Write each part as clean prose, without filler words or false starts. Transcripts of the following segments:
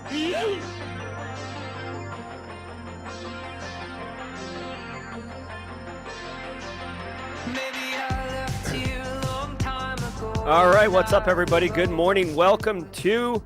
All right, what's up, everybody? Good morning. Welcome to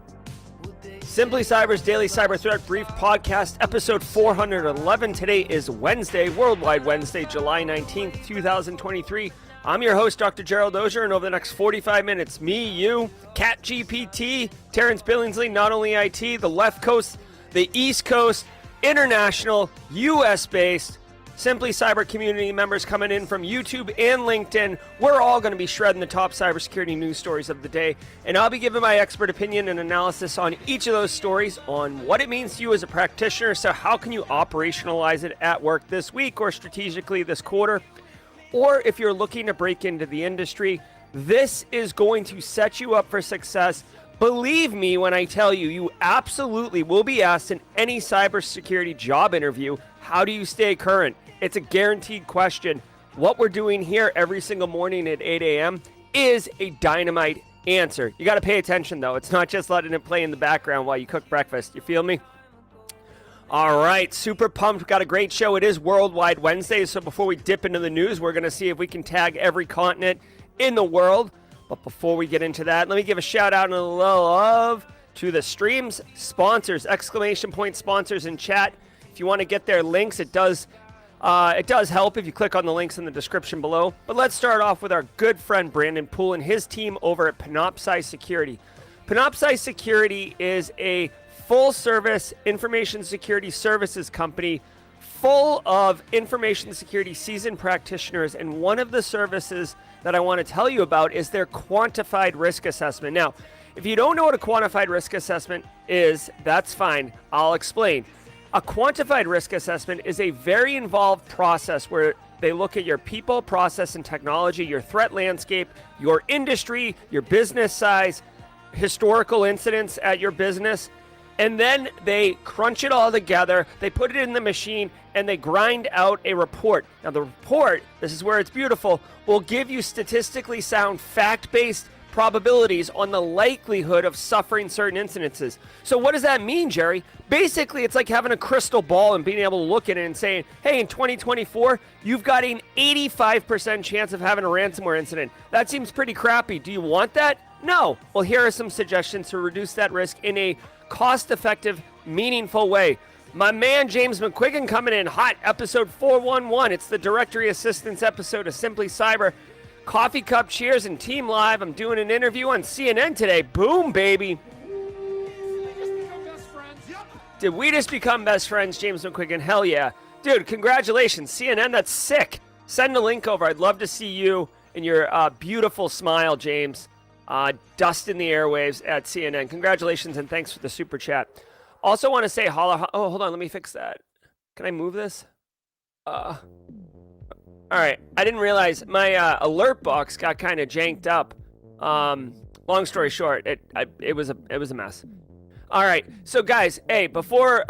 Simply Cyber's Daily Cyber Threat Brief Podcast, episode 411. Today is Wednesday, Worldwide Wednesday, July 19th, 2023. I'm your host, Dr. Gerald Auger, and over the next 45 minutes, me, you, Cat GPT, Terrence Billingsley, not only IT, the left coast, the east coast, international, US-based, Simply Cyber community members coming in from YouTube and LinkedIn. We're all going to be shredding the top cybersecurity news stories of the day, and I'll be giving my expert opinion and analysis on each of those stories on what it means to you as a practitioner. So how can you operationalize it at work this week or strategically this quarter? Or if you're looking to break into the industry, this is going to set you up for success. Believe me when I tell you, you absolutely will be asked in any cybersecurity job interview, how do you stay current? It's a guaranteed question. What we're doing here every single morning at 8 a.m. is a dynamite answer. You got to pay attention, though. It's not just letting it play in the background while you cook breakfast. You feel me? All right, super pumped. We've got a great show. It is Worldwide Wednesday, so before we dip into the news, we're going to see if we can tag every continent in the world. But before we get into that, let me give a shout out and a little love to the stream's sponsors, exclamation point sponsors in chat. If you want to get their links, it does help if you click on the links in the description below. But let's start off with our good friend Brandon Poole and his team over at Panoptcy Security. Panoptcy Security is a full-service information security services company full of information security seasoned practitioners, and one of the services that I want to tell you about is their Quantified risk assessment. Now, if you don't know what a Quantified risk assessment is, that's fine. I'll explain. A Quantified risk assessment is a very involved process where they look at your people, process, and technology, your threat landscape, your industry, your business size, historical incidents at your business, and then they crunch it all together, they put it in the machine, and they grind out a report. Now, the report, this is where it's beautiful, will give you statistically sound, fact-based probabilities on the likelihood of suffering certain incidences. So what does that mean, Jerry? Basically, it's like having a crystal ball and being able to look at it and saying, hey, in 2024, you've got an 85% chance of having a ransomware incident. That seems pretty crappy. Do you want that? No. Well, here are some suggestions to reduce that risk in a cost-effective, meaningful way. My man, James McQuiggan, coming in hot, episode 411. It's the directory assistance episode of Simply Cyber. Coffee cup cheers and team live. I'm doing an interview on CNN today. Boom, baby. Did we just become best friends, James McQuiggan? Hell yeah. Dude, congratulations. CNN, that's sick. Send a link over. I'd love to see you and your beautiful smile, James. Dust in the airwaves at CNN. Congratulations and thanks for the super chat. Also want to say holla. Oh, hold on. Let me fix that. Can I move this? All right, I didn't realize my alert box got kind of janked up. Long story short, it was a mess. All right, so guys, hey, before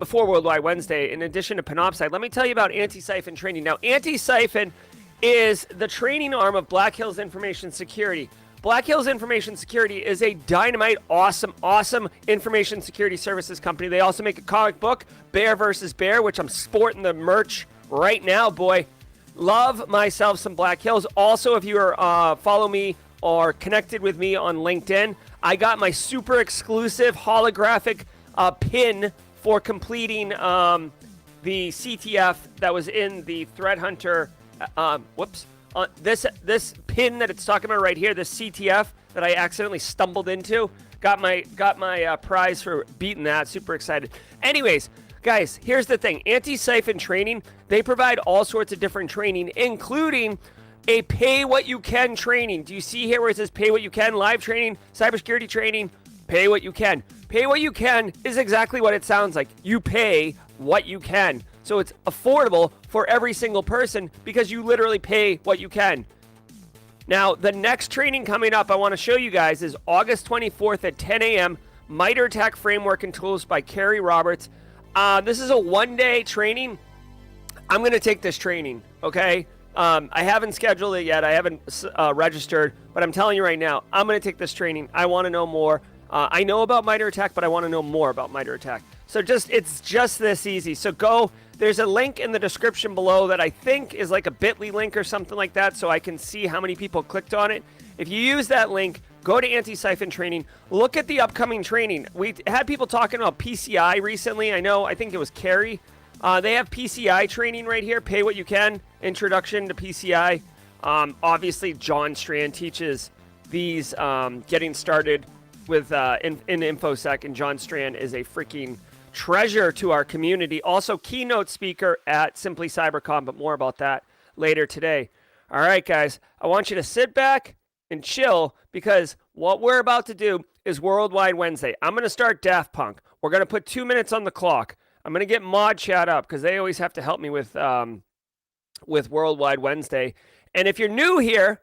Worldwide Wednesday, in addition to Panoptcy, let me tell you about Antisyphon training. Now, Antisyphon is the training arm of Black Hills Information Security. Black Hills Information Security is a dynamite, awesome information security services company. They also make a comic book, Bear vs. Bear, which I'm sporting the merch right now, boy. Love myself some Black Hills. Also, if you are follow me or connected with me on LinkedIn, I got my super exclusive holographic pin for completing the CTF that was in the Threat Hunter. This pin that it's talking about right here, this CTF that I accidentally stumbled into, got my prize for beating that. Super excited. Anyways, guys, here's the thing. Antisyphon training, they provide all sorts of different training, including a pay-what-you-can training. Do you see here where it says pay-what-you-can? Live training, cybersecurity training, pay-what-you-can. Pay-what-you-can is exactly what it sounds like. You pay what you can. So it's affordable for every single person because you literally pay what you can. Now, the next training coming up I want to show you guys is August 24th at 10 a.m. MITRE ATT&CK Framework and Tools by Carrie Roberts. This is a one-day training. I'm going to take this training, okay? I haven't scheduled it yet. I haven't registered, but I'm telling you right now, I'm going to take this training. I want to know more. I know about MITRE ATT&CK, but I want to know more about MITRE ATT&CK. So it's just this easy. So go, there's a link in the description below that I think is like a bit.ly link or something like that, so I can see how many people clicked on it. If you use that link, go to Antisyphon training, look at the upcoming training. We had people talking about PCI recently. I think it was Carrie. They have PCI training right here, pay what you can, introduction to PCI. Obviously, John Strand teaches these getting started with in InfoSec, and John Strand is a freaking treasure to our community. Also, keynote speaker at Simply CyberCon, but more about that later today. All right, guys, I want you to sit back and chill, because what we're about to do is Worldwide Wednesday. I'm going to start Daft Punk. We're going to put 2 minutes on the clock. I'm going to get Mod Chat up, because they always have to help me with Worldwide Wednesday. And if you're new here,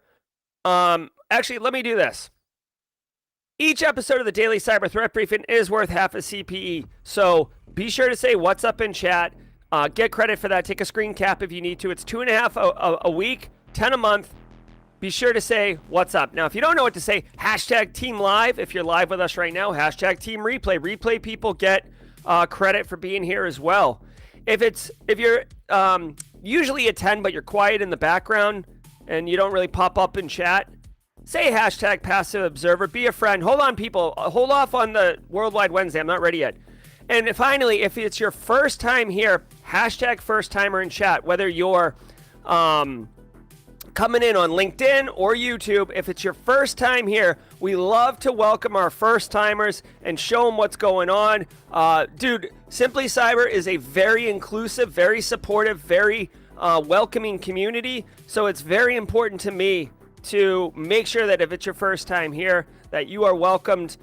actually, let me do this. Each episode of the Daily Cyber Threat Briefing is worth half a CPE. So be sure to say what's up in chat. Get credit for that. Take a screen cap if you need to. It's 2.5 a week, 10 a month. Be sure to say what's up. Now, if you don't know what to say, hashtag Team Live. If you're live with us right now, hashtag Team Replay. Replay people get credit for being here as well. If you're usually a 10, but you're quiet in the background and you don't really pop up in chat, say hashtag Passive Observer. Be a friend. Hold on, people. Hold off on the Worldwide Wednesday. I'm not ready yet. And finally, if it's your first time here, hashtag first timer in chat. Whether you're coming in on LinkedIn or YouTube, if it's your first time here, we love to welcome our first timers and show them what's going on. Dude, Simply Cyber is a very inclusive, very supportive, very welcoming community. So it's very important to me to make sure that if it's your first time here, that you are welcomed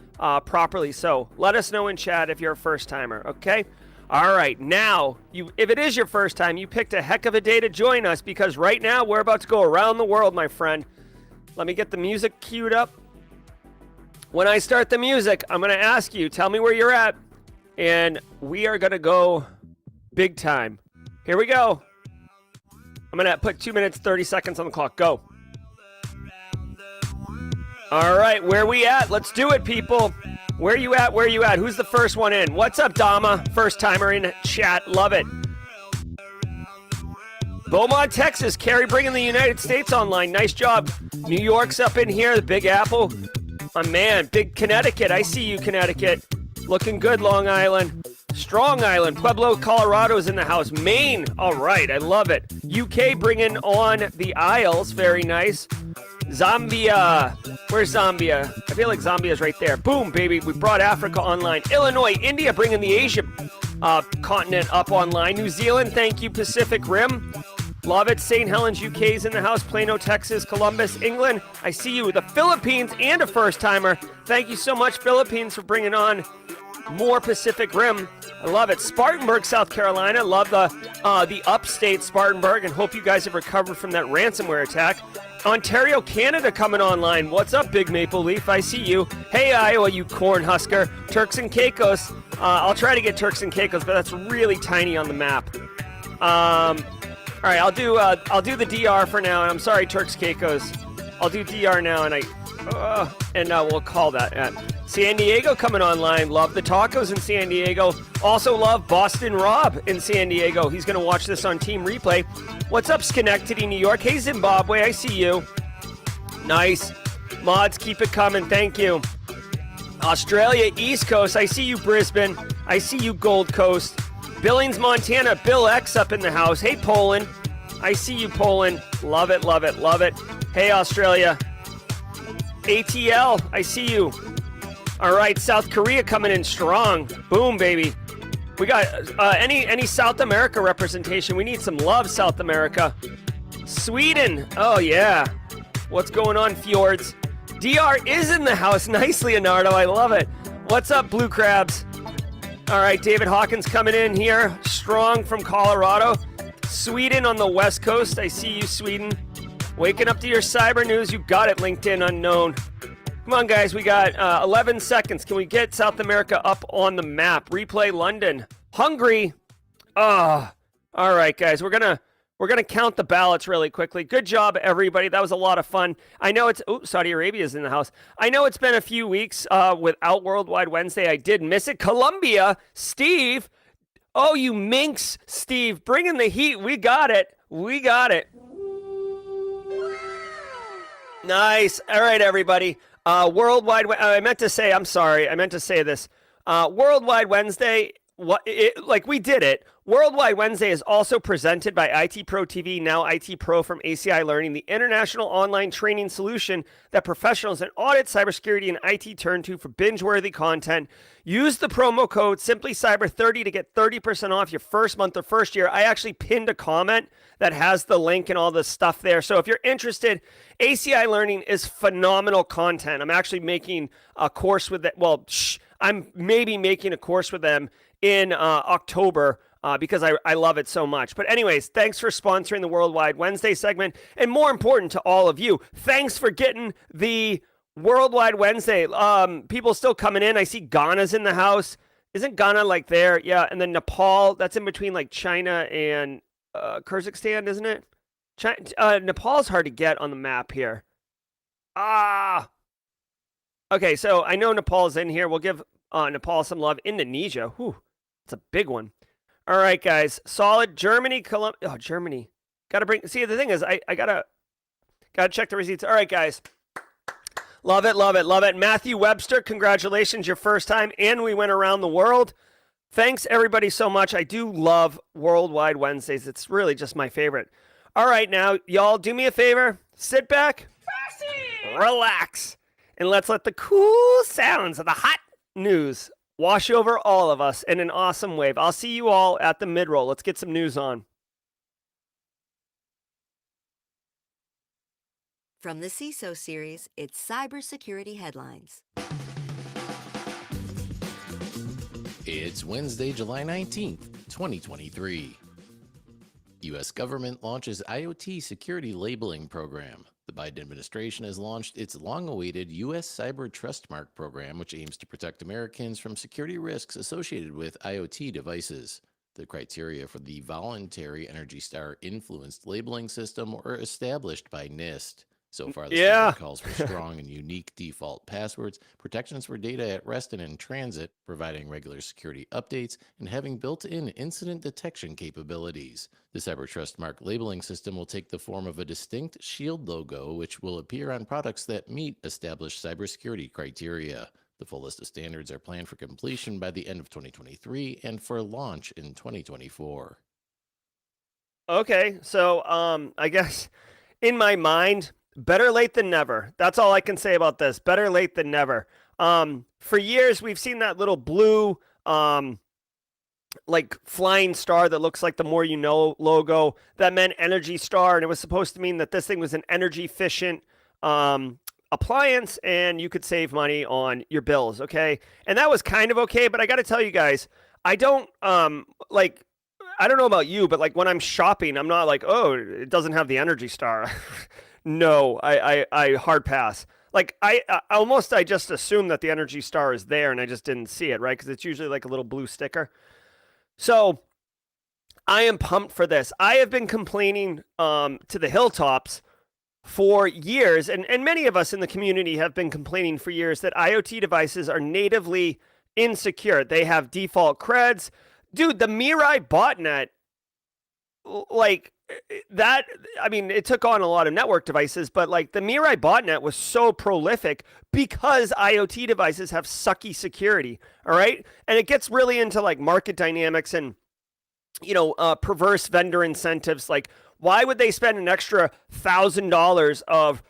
properly. So let us know in chat if you're a first timer, okay? All right, now, if it is your first time, you picked a heck of a day to join us, because right now we're about to go around the world, my friend. Let me get the music queued up. When I start the music, I'm going to ask you, tell me where you're at, and we are going to go big time. Here we go. I'm going to put 2 minutes, 30 seconds on the clock. Go. All right, where we at? Let's do it, people. Where you at? Where you at? Who's the first one in? What's up, Dama? First timer in chat. Love it. Beaumont, Texas. Carrie bringing the United States online. Nice job. New York's up in here. The Big Apple. My man. Big Connecticut. I see you, Connecticut. Looking good, Long Island. Strong Island. Pueblo, Colorado's in the house. Maine. All right. I love it. UK bringing on the Isles. Very nice. Zambia. Where's Zambia? I feel like Zambia's right there. Boom, baby. We brought Africa online. Illinois. India bringing the Asia continent up online. New Zealand. Thank you. Pacific Rim. Love it. St. Helens, UK's in the house. Plano, Texas. Columbus, England. I see you. The Philippines and a first timer. Thank you so much, Philippines, for bringing on more Pacific Rim. I love it. Spartanburg, South Carolina. Love the upstate Spartanburg, and hope you guys have recovered from that ransomware attack. Ontario, Canada coming online. What's up, Big Maple Leaf? I see you. Hey, Iowa, you corn husker. Turks and Caicos. I'll try to get Turks and Caicos, but that's really tiny on the map. All right, I'll do the DR for now, and I'm sorry, Turks Caicos. I'll do DR now, and we'll call that. San Diego coming online. Love the tacos in San Diego. Also love Boston Rob in San Diego. He's going to watch this on Team Replay. What's up, Schenectady, New York? Hey, Zimbabwe, I see you. Nice. Mods, keep it coming. Thank you. Australia, East Coast. I see you, Brisbane. I see you, Gold Coast. Billings, Montana. Bill X up in the house. Hey, Poland. I see you, Poland. Love it, love it, love it. Hey, Australia. ATL, I see you. All right, South Korea coming in strong. Boom, baby. We got any South America representation. We need some love, South America. Sweden. Oh, yeah. What's going on, Fjords? DR is in the house. Nice, Leonardo. I love it. What's up, Blue Crabs? All right, David Hawkins coming in here. Strong from Colorado. Sweden on the West Coast. I see you, Sweden. Waking up to your cyber news. You got it, LinkedIn Unknown. Come on, guys. We got 11 seconds. Can we get South America up on the map? Replay London. Hungary. All right, guys. We're We're going to count the ballots really quickly. Good job, everybody. That was a lot of fun. I know it's, Saudi Arabia's in the house. I know it's been a few weeks without Worldwide Wednesday. I did miss it. Colombia, Steve. Oh, you minx, Steve. Bring in the heat. We got it. We got it. Nice. All right, everybody. Worldwide, I meant to say, I'm sorry. I meant to say this. Worldwide Wednesday, we did it. Worldwide Wednesday is also presented by IT Pro TV, now IT Pro from ACI Learning, the international online training solution that professionals in audit, cybersecurity, and IT turn to for binge-worthy content. Use the promo code SimplyCyber30 to get 30% off your first month or first year. I actually pinned a comment that has the link and all the stuff there. So if you're interested, ACI Learning is phenomenal content. I'm actually making a course with it. Well, I'm maybe making a course with them in October because I love it so much. But anyways, thanks for sponsoring the Worldwide Wednesday segment. And more important to all of you, thanks for getting the Worldwide Wednesday. People still coming in. I see Ghana's in the house. Isn't Ghana like there? Yeah. And then Nepal, that's in between like China and Kyrgyzstan, isn't it? Nepal's hard to get on the map here. Okay, so I know Nepal's in here. We'll give Nepal some love. Indonesia, whew, it's a big one. All right, guys, solid. Germany, Colombia. Oh, Germany. See, the thing is, I gotta check the receipts. All right, guys. Love it, love it, love it. Matthew Webster, congratulations, your first time, and we went around the world. Thanks, everybody, so much. I do love Worldwide Wednesdays. It's really just my favorite. All right, now, y'all, do me a favor. Sit back, relax, and let's let the cool sounds of the hot news wash over all of us in an awesome wave. I'll see you all at the mid-roll. Let's get some news on. From the CISO series, it's cybersecurity headlines. It's Wednesday, July 19th, 2023. U.S. government launches IoT security labeling program. The Biden administration has launched its long-awaited U.S. Cyber Trust Mark program, which aims to protect Americans from security risks associated with IoT devices. The criteria for the voluntary Energy Star influenced labeling system were established by NIST. So far, the standard calls for strong and unique default passwords, protections for data at rest and in transit, providing regular security updates, and having built-in incident detection capabilities. The Cyber Trust Mark labeling system will take the form of a distinct shield logo, which will appear on products that meet established cybersecurity criteria. The full list of standards are planned for completion by the end of 2023 and for launch in 2024. Okay, so I guess in my mind, better late than never. That's all I can say about this. Better late than never. For years, we've seen that little blue, like flying star that looks like the More You Know logo. That meant Energy Star, and it was supposed to mean that this thing was an energy efficient appliance, and you could save money on your bills. Okay, and that was kind of okay. But I got to tell you guys, I don't I don't know about you, but like when I'm shopping, I'm not like, oh, it doesn't have the Energy Star. No, I hard pass. Like I just assume that the Energy Star is there and I just didn't see it, right? Because it's usually like a little blue sticker. So I am pumped for this. I have been complaining to the hilltops for years, and many of us in the community have been complaining for years that IoT devices are natively insecure. They have default creds. Dude, the Mirai botnet, like that, I mean, it took on a lot of network devices, but like the Mirai botnet was so prolific because IoT devices have sucky security, all right? And it gets really into like market dynamics and, perverse vendor incentives. Like, why would they spend an extra $1,000 of,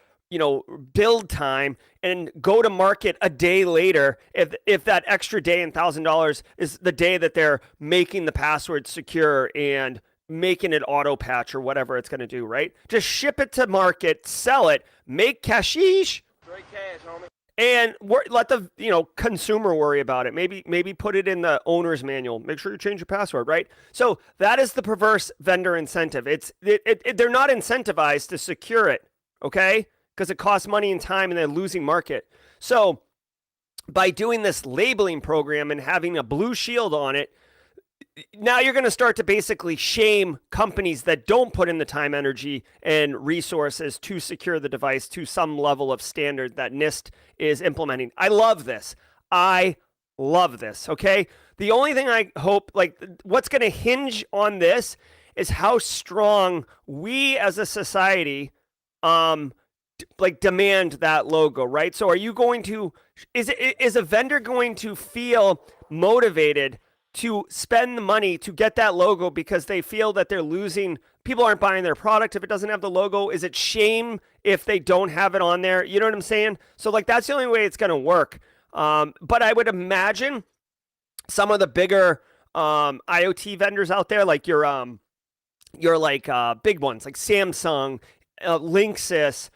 build time and go to market a day later if that extra day and $1,000 is the day that they're making the password secure and making it auto patch or whatever it's going to do, right? Just ship it to market, sell it, make cashish, straight cash, homie, and let the consumer worry about it. Maybe put it in the owner's manual. Make sure you change your password, right? So that is the perverse vendor incentive. They're not incentivized to secure it, okay? Because it costs money and time and they're losing market. So by doing this labeling program and having a blue shield on it, now you're going to start to basically shame companies that don't put in the time, energy, and resources to secure the device to some level of standard that NIST is implementing. I love this. I love this. Okay. The only thing I hope, like, what's going to hinge on this is how strong we as a society, like, demand that logo, right? So are you going to, is a vendor going to feel motivated to spend the money to get that logo because they feel that they're losing, people aren't buying their product if it doesn't have the logo? Is it shame if they don't have it on there? You know what I'm saying? So, like, that's the only way it's going to work. But I would imagine some of the bigger IoT vendors out there, like your like big ones like Samsung, Linksys,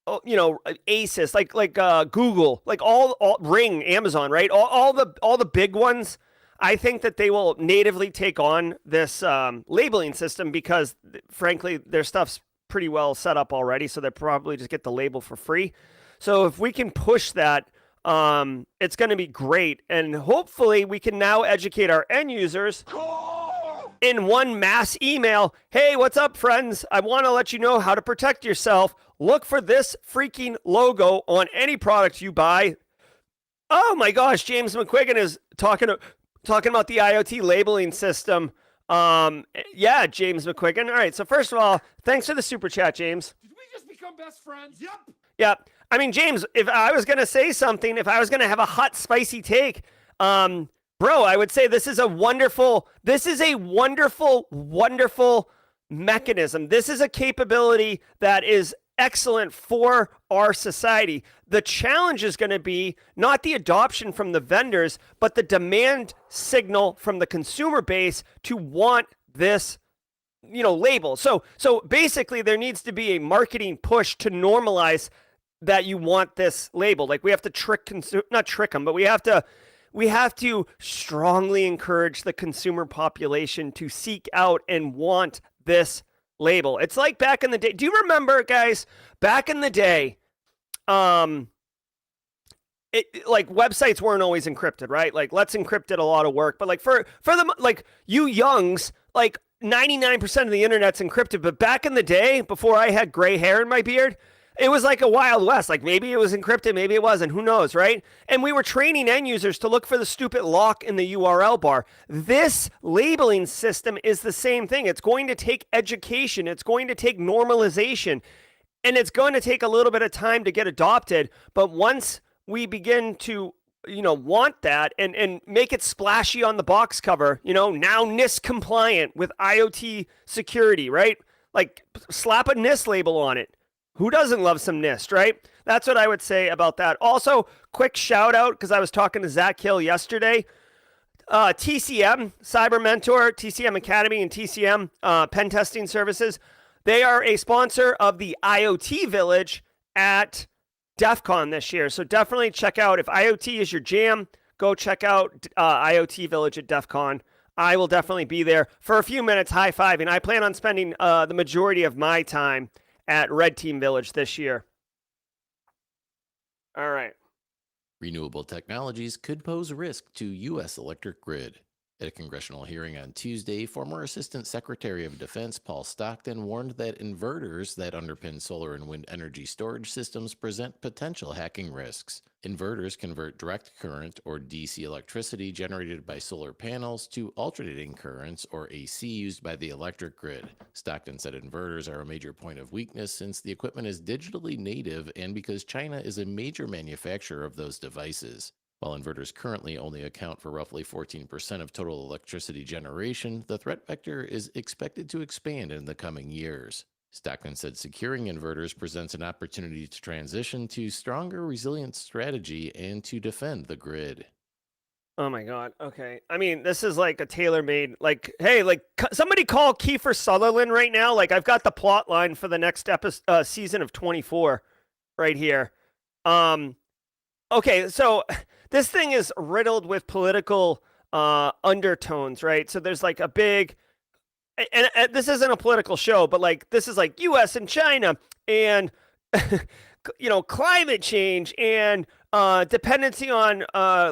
Asus, like Google, like all Ring, Amazon, right? All the big ones. I think that they will natively take on this labeling system because, frankly, their stuff's pretty well set up already. So they probably just get the label for free. So if we can push that, it's going to be great. And hopefully we can now educate our end users in one mass email. Hey, what's up, friends? I want to let you know how to protect yourself. Look for this freaking logo on any product you buy. Oh my gosh, James McQuiggan is talking about the IoT labeling system. Yeah, James McQuiggan. All right, so first of all, thanks for the super chat, James. Did we just become best friends? Yep. Yeah. I mean, James, if I was going to say something, if I was going to have a hot, spicy take, bro, I would say this is a wonderful, wonderful mechanism. This is a capability that is excellent for our society. The challenge is going to be not the adoption from the vendors, but the demand signal from the consumer base to want this, label. So basically there needs to be a marketing push to normalize that you want this label. Like, we have to not trick them, but we have to strongly encourage the consumer population to seek out and want this label. It's like back in the day. Do you remember, guys, back in the day, like, websites weren't always encrypted, right? Like, Let's Encrypt did a lot of work, but like for the, like, you youngs, like 99% of the internet's encrypted. But back in the day, before I had gray hair in my beard, it was like a Wild West. Like, maybe it was encrypted, maybe it wasn't. Who knows, right? And we were training end users to look for the stupid lock in the URL bar. This labeling system is the same thing. It's going to take education. It's going to take normalization. And it's going to take a little bit of time to get adopted. But once we begin to, want that and make it splashy on the box cover, now NIST compliant with IoT security, right? Like, slap a NIST label on it. Who doesn't love some NIST, right? That's what I would say about that. Also, quick shout out, because I was talking to Zach Hill yesterday. TCM, Cyber Mentor, TCM Academy, and TCM Pen Testing Services. They are a sponsor of the IoT Village at DEF CON this year. So definitely check out, if IoT is your jam, go check out IoT Village at DEF CON. I will definitely be there for a few minutes high-fiving. I plan on spending the majority of my time at Red Team Village this year. All right. Renewable technologies could pose risk to U.S. electric grid. At a congressional hearing on Tuesday, former Assistant Secretary of Defense Paul Stockton warned that inverters that underpin solar and wind energy storage systems present potential hacking risks. Inverters convert direct current, or DC electricity generated by solar panels, to alternating currents, or AC, used by the electric grid. Stockton said inverters are a major point of weakness since the equipment is digitally native and because China is a major manufacturer of those devices. While inverters currently only account for roughly 14% of total electricity generation, the threat vector is expected to expand in the coming years. Stockton said securing inverters presents an opportunity to transition to stronger resilience strategy and to defend the grid. Oh my God. Okay. I mean, this is like a tailor-made, like, hey, like, somebody call Kiefer Sutherland right now. Like, I've got the plot line for the next season of 24 right here. Okay, so this thing is riddled with political undertones, right? So there's like a big, and this isn't a political show, but like, this is like US and China and, climate change and dependency on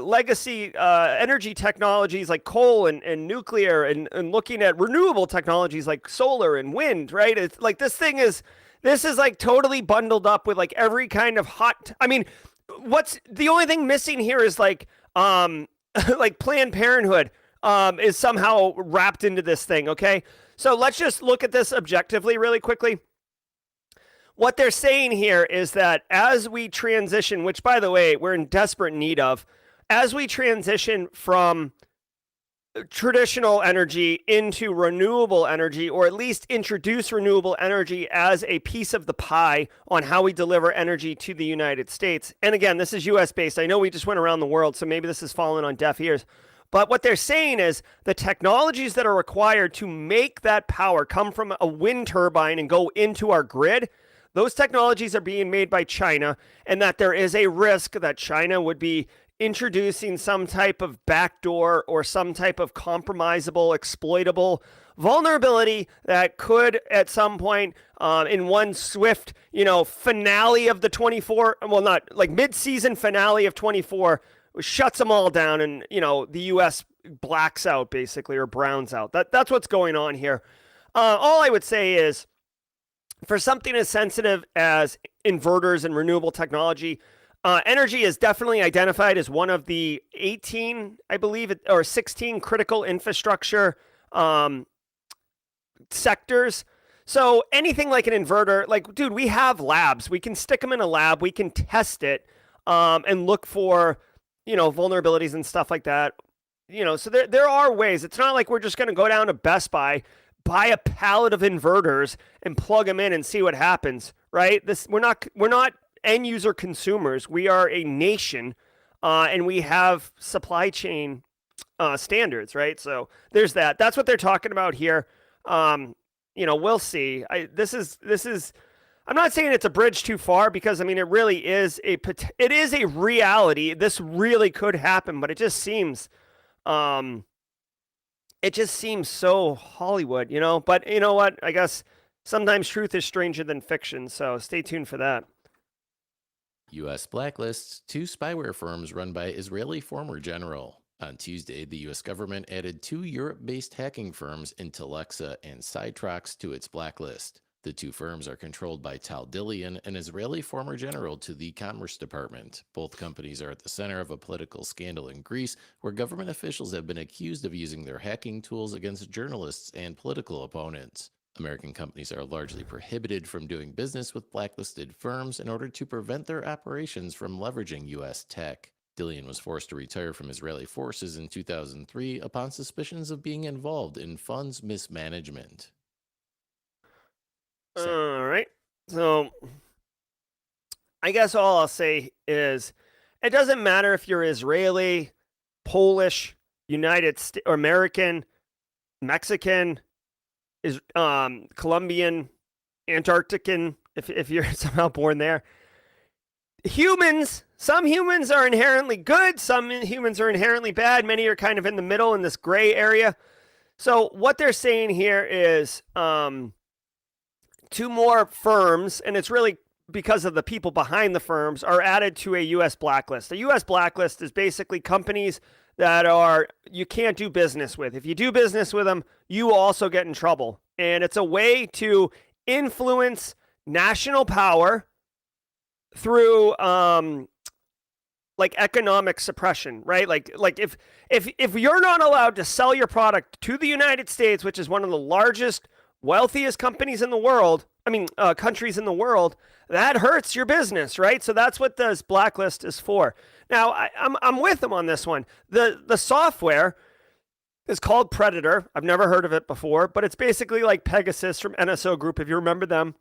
legacy energy technologies like coal and nuclear, and looking at renewable technologies like solar and wind, right? It's like this is like totally bundled up with like every kind of hot. I mean, what's the only thing missing here is like like Planned Parenthood is somehow wrapped into this thing. Okay, so let's just look at this objectively really quickly. What they're saying here is that as we transition, which by the way, we're in desperate need of, as we transition from traditional energy into renewable energy, or at least introduce renewable energy as a piece of the pie on how we deliver energy to the United States. And again, this is US based. I know we just went around the world, so maybe this is falling on deaf ears. But what they're saying is the technologies that are required to make that power come from a wind turbine and go into our grid, those technologies are being made by China, and that there is a risk that China would be introducing some type of backdoor or some type of compromisable, exploitable vulnerability that could at some point in one swift, finale of the 24, well, not like mid-season finale of 24, shuts them all down, and, the U.S. blacks out basically, or browns out. That's what's going on here. All I would say is, for something as sensitive as inverters and renewable technology, energy is definitely identified as one of the 18, I believe, or 16 critical infrastructure sectors. So anything like an inverter, like, dude, we have labs. We can stick them in a lab. We can test it and look for, vulnerabilities and stuff like that. So there are ways. It's not like we're just going to go down to Best Buy, buy a pallet of inverters and plug them in and see what happens, right? We're not end user consumers. We are a nation, and we have supply chain standards, right? So there's that. That's what they're talking about here. We'll see. This is. I'm not saying it's a bridge too far, because I mean it really is a reality. This really could happen, but it just seems. It just seems so Hollywood, But you know what? I guess sometimes truth is stranger than fiction, so stay tuned for that. U.S. blacklists 2 spyware firms run by Israeli former general. On Tuesday, the U.S. government added 2 Europe-based hacking firms, Intellexa and Citrix, to its blacklist. The 2 firms are controlled by Tal Dillian, an Israeli former general, to the Commerce Department. Both companies are at the center of a political scandal in Greece, where government officials have been accused of using their hacking tools against journalists and political opponents. American companies are largely prohibited from doing business with blacklisted firms in order to prevent their operations from leveraging U.S. tech. Dillian was forced to retire from Israeli forces in 2003 upon suspicions of being involved in funds mismanagement. All right. So I guess all I'll say is it doesn't matter if you're Israeli, Polish, United States, or American, Mexican, is Colombian, Antarctican, if you're somehow born there. Some humans are inherently good, some humans are inherently bad, many are kind of in the middle in this gray area. So what they're saying here is 2 more firms, and it's really because of the people behind the firms, are added to a U.S. blacklist. A U.S. blacklist is basically companies that you can't do business with. If you do business with them, you also get in trouble. And it's a way to influence national power through like economic suppression, right? Like if you're not allowed to sell your product to the United States, which is one of the largest, wealthiest companies in the world, countries in the world, that hurts your business, right? So that's what this blacklist is for. Now, I'm with them on this one. The software is called Predator. I've never heard of it before, but it's basically like Pegasus from NSO Group, if you remember them.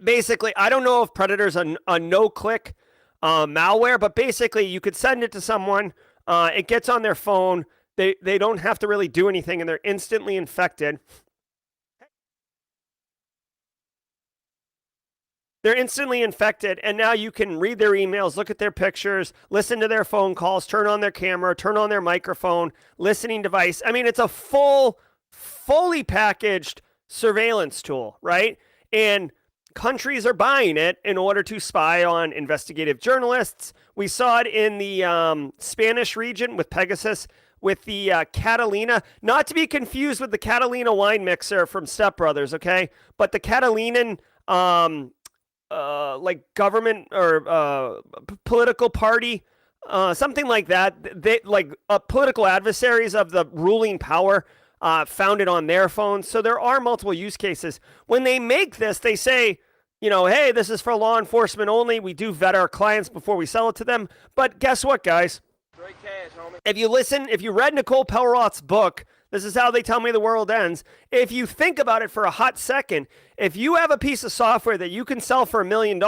Basically, I don't know if Predator's a no-click malware, but basically you could send it to someone, it gets on their phone, they don't have to really do anything, and they're instantly infected. They're instantly infected, and now you can read their emails, look at their pictures, listen to their phone calls, turn on their camera, turn on their microphone, listening device. I mean, it's a fully packaged surveillance tool, right? And countries are buying it in order to spy on investigative journalists. We saw it in the Spanish region with Pegasus, with the Catalina, not to be confused with the Catalina wine mixer from Step Brothers, okay? But the Catalinan, like government or political party, something like that. They like political adversaries of the ruling power found it on their phones. So there are multiple use cases. When they make this, they say, you know, hey, this is for law enforcement only. We do vet our clients before we sell it to them. But guess what, guys? If you read Nicole Pelroth's book, this is how they tell me the world ends. If you think about it for a hot second, if you have a piece of software that you can sell for $1 million,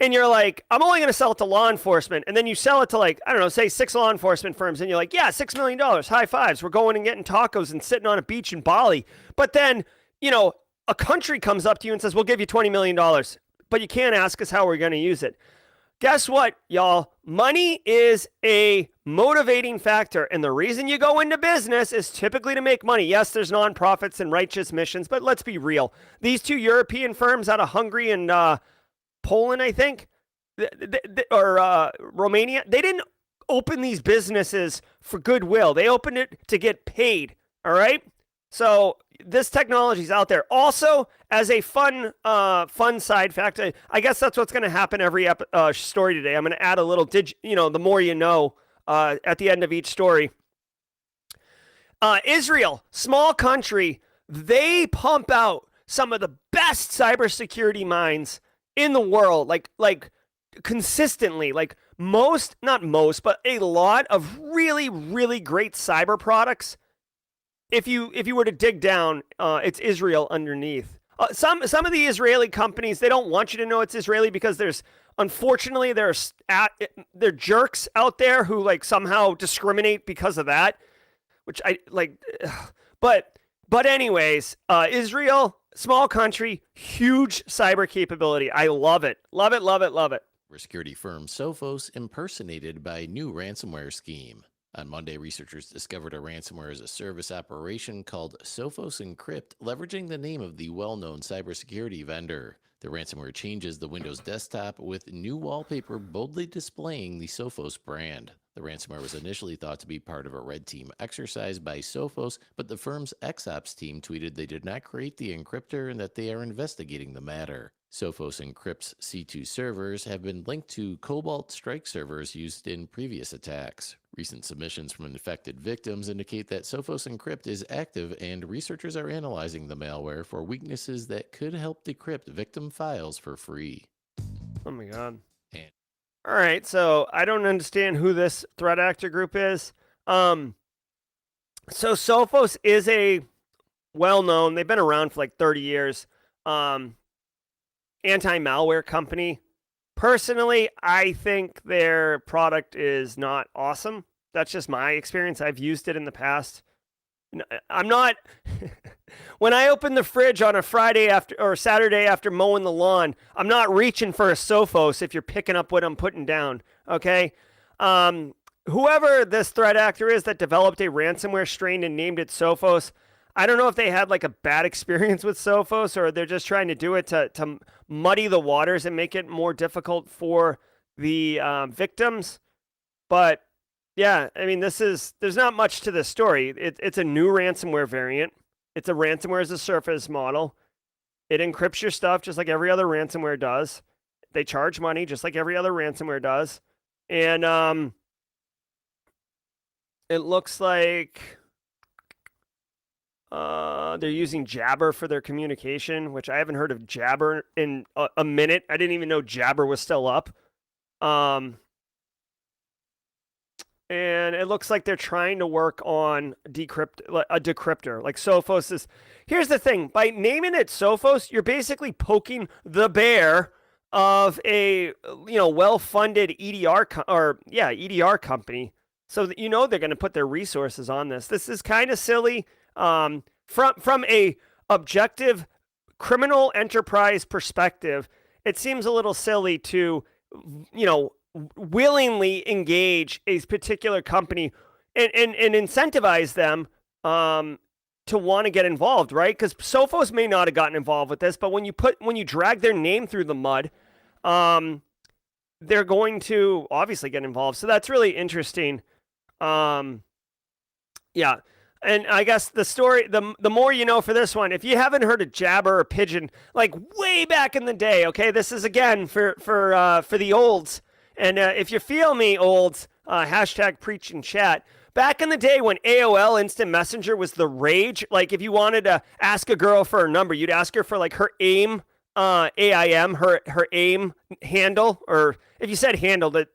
and you're like, I'm only going to sell it to law enforcement, and then you sell it to, like, I don't know, say 6 law enforcement firms, and you're like, yeah, $6 million, high fives. We're going and getting tacos and sitting on a beach in Bali. But then, you know, a country comes up to you and says, we'll give you $20 million, but you can't ask us how we're going to use it. Guess what, y'all? Money is a motivating factor, and the reason you go into business is typically to make money. Yes, there's nonprofits and righteous missions, but let's be real. These 2 European firms out of Hungary and Poland, I think, or Romania, they didn't open these businesses for goodwill. They opened it to get paid, all right? So this technology is out there. Also, as a fun side fact, I guess that's what's going to happen every story today. I'm going to add a little, the more you know, at the end of each story. Israel, small country, they pump out some of the best cybersecurity minds in the world, like consistently, like not most, but a lot of really, really great cyber products. If you were to dig down, it's Israel underneath. Some of the Israeli companies, they don't want you to know it's Israeli because unfortunately there's jerks out there who like somehow discriminate because of that, which I like. But anyways, Israel, small country, huge cyber capability. I love it. Love it, love it, love it. Security firm Sophos impersonated by new ransomware scheme. On Monday, researchers discovered a ransomware as a service operation called Sophos Encrypt, leveraging the name of the well-known cybersecurity vendor. The ransomware changes the Windows desktop with new wallpaper boldly displaying the Sophos brand. The ransomware was initially thought to be part of a red team exercise by Sophos, but the firm's XOps team tweeted they did not create the encryptor and that they are investigating the matter. Sophos Encrypt's C2 servers have been linked to Cobalt Strike servers used in previous attacks. Recent submissions from infected victims indicate that Sophos Encrypt is active, and researchers are analyzing the malware for weaknesses that could help decrypt victim files for free. Oh my god. All right, so I don't understand who this threat actor group is. So Sophos is a well-known, they've been around for like 30 years, anti-malware company. Personally, I think their product is not awesome. That's just my experience. I've used it in the past. I'm not... When I open the fridge on a Friday after or Saturday after mowing the lawn, I'm not reaching for a Sophos if you're picking up what I'm putting down, okay? Whoever this threat actor is that developed a ransomware strain and named it Sophos, I don't know if they had like a bad experience with Sophos or they're just trying to do it to muddy the waters and make it more difficult for the victims. But yeah, I mean, there's not much to this story. It's a new ransomware variant. It's a ransomware as a service model. It encrypts your stuff just like every other ransomware does. They charge money just like every other ransomware does. And it looks like they're using Jabber for their communication, which I haven't heard of Jabber in a minute. I didn't even know Jabber was still up. And it looks like they're trying to work on a decryptor. Like Sophos is... Here's the thing. By naming it Sophos, you're basically poking the bear of a well-funded EDR company. So that they're going to put their resources on this. This is kind of silly. From a objective criminal enterprise perspective, it seems a little silly to, willingly engage a particular company and incentivize them to want to get involved, right? Because Sophos may not have gotten involved with this, but when you drag their name through the mud, they're going to obviously get involved. So that's really interesting. Yeah. And I guess the story, the more you know for this one, if you haven't heard of Jabber or Pigeon, like way back in the day, okay, this is again for the olds. And if you feel me, olds, hashtag preach in chat. Back in the day when AOL Instant Messenger was the rage, like if you wanted to ask a girl for her number, you'd ask her for like her AIM, AIM, her AIM handle, or if you said handle, the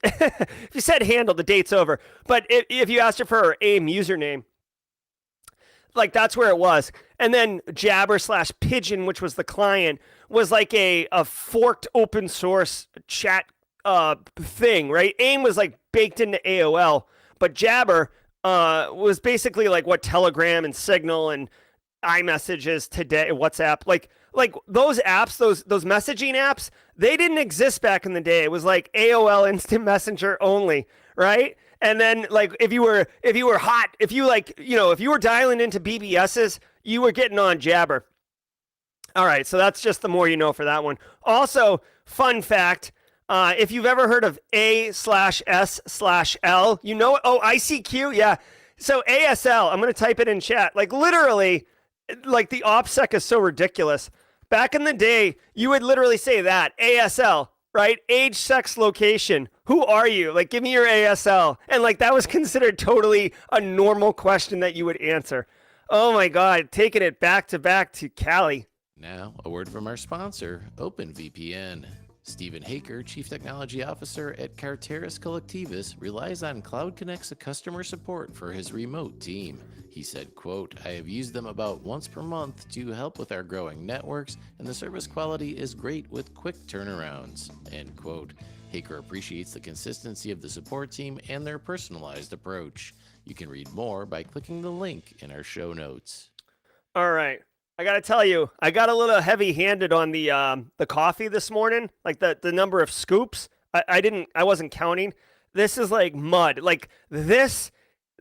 date's over. But if you asked her for her AIM username, like that's where it was. And then Jabber / Pigeon, which was the client, was like a forked open source chat thing, right? AIM was like baked into AOL, but Jabber was basically like what Telegram and Signal and iMessage is today, WhatsApp, like those apps, those messaging apps, they didn't exist back in the day. It was like AOL Instant Messenger only, right? And then like if you were hot, if you were dialing into BBSs, you were getting on Jabber. All right, so that's just the more you know for that one. Also, fun fact, if you've ever heard of A/S/L, you know, ICQ, yeah. So ASL, I'm going to type it in chat. Like literally, like the OPSEC is so ridiculous. Back in the day, you would literally say that, ASL, right? Age, sex, location. Who are you? Like, give me your ASL. And like, that was considered totally a normal question that you would answer. Oh my God, taking it back to Cali. Now, a word from our sponsor, OpenVPN. Stephen Haker, Chief Technology Officer at Carteris Collectivus, relies on Cloud Connect's customer support for his remote team. He said, quote, "I have used them about once per month to help with our growing networks, and the service quality is great with quick turnarounds," end quote. Haker appreciates the consistency of the support team and their personalized approach. You can read more by clicking the link in our show notes. All right. I got to tell you, I got a little heavy-handed on the coffee this morning, like the number of scoops. I wasn't counting. This is like mud. Like this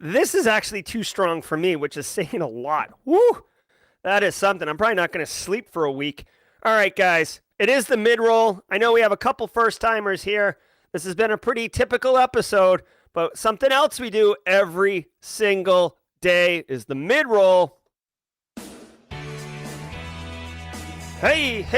is actually too strong for me, which is saying a lot. Woo! That is something. I'm probably not going to sleep for a week. All right, guys. It is the mid-roll. I know we have a couple first-timers here. This has been a pretty typical episode, but something else we do every single day is the mid-roll. Hey,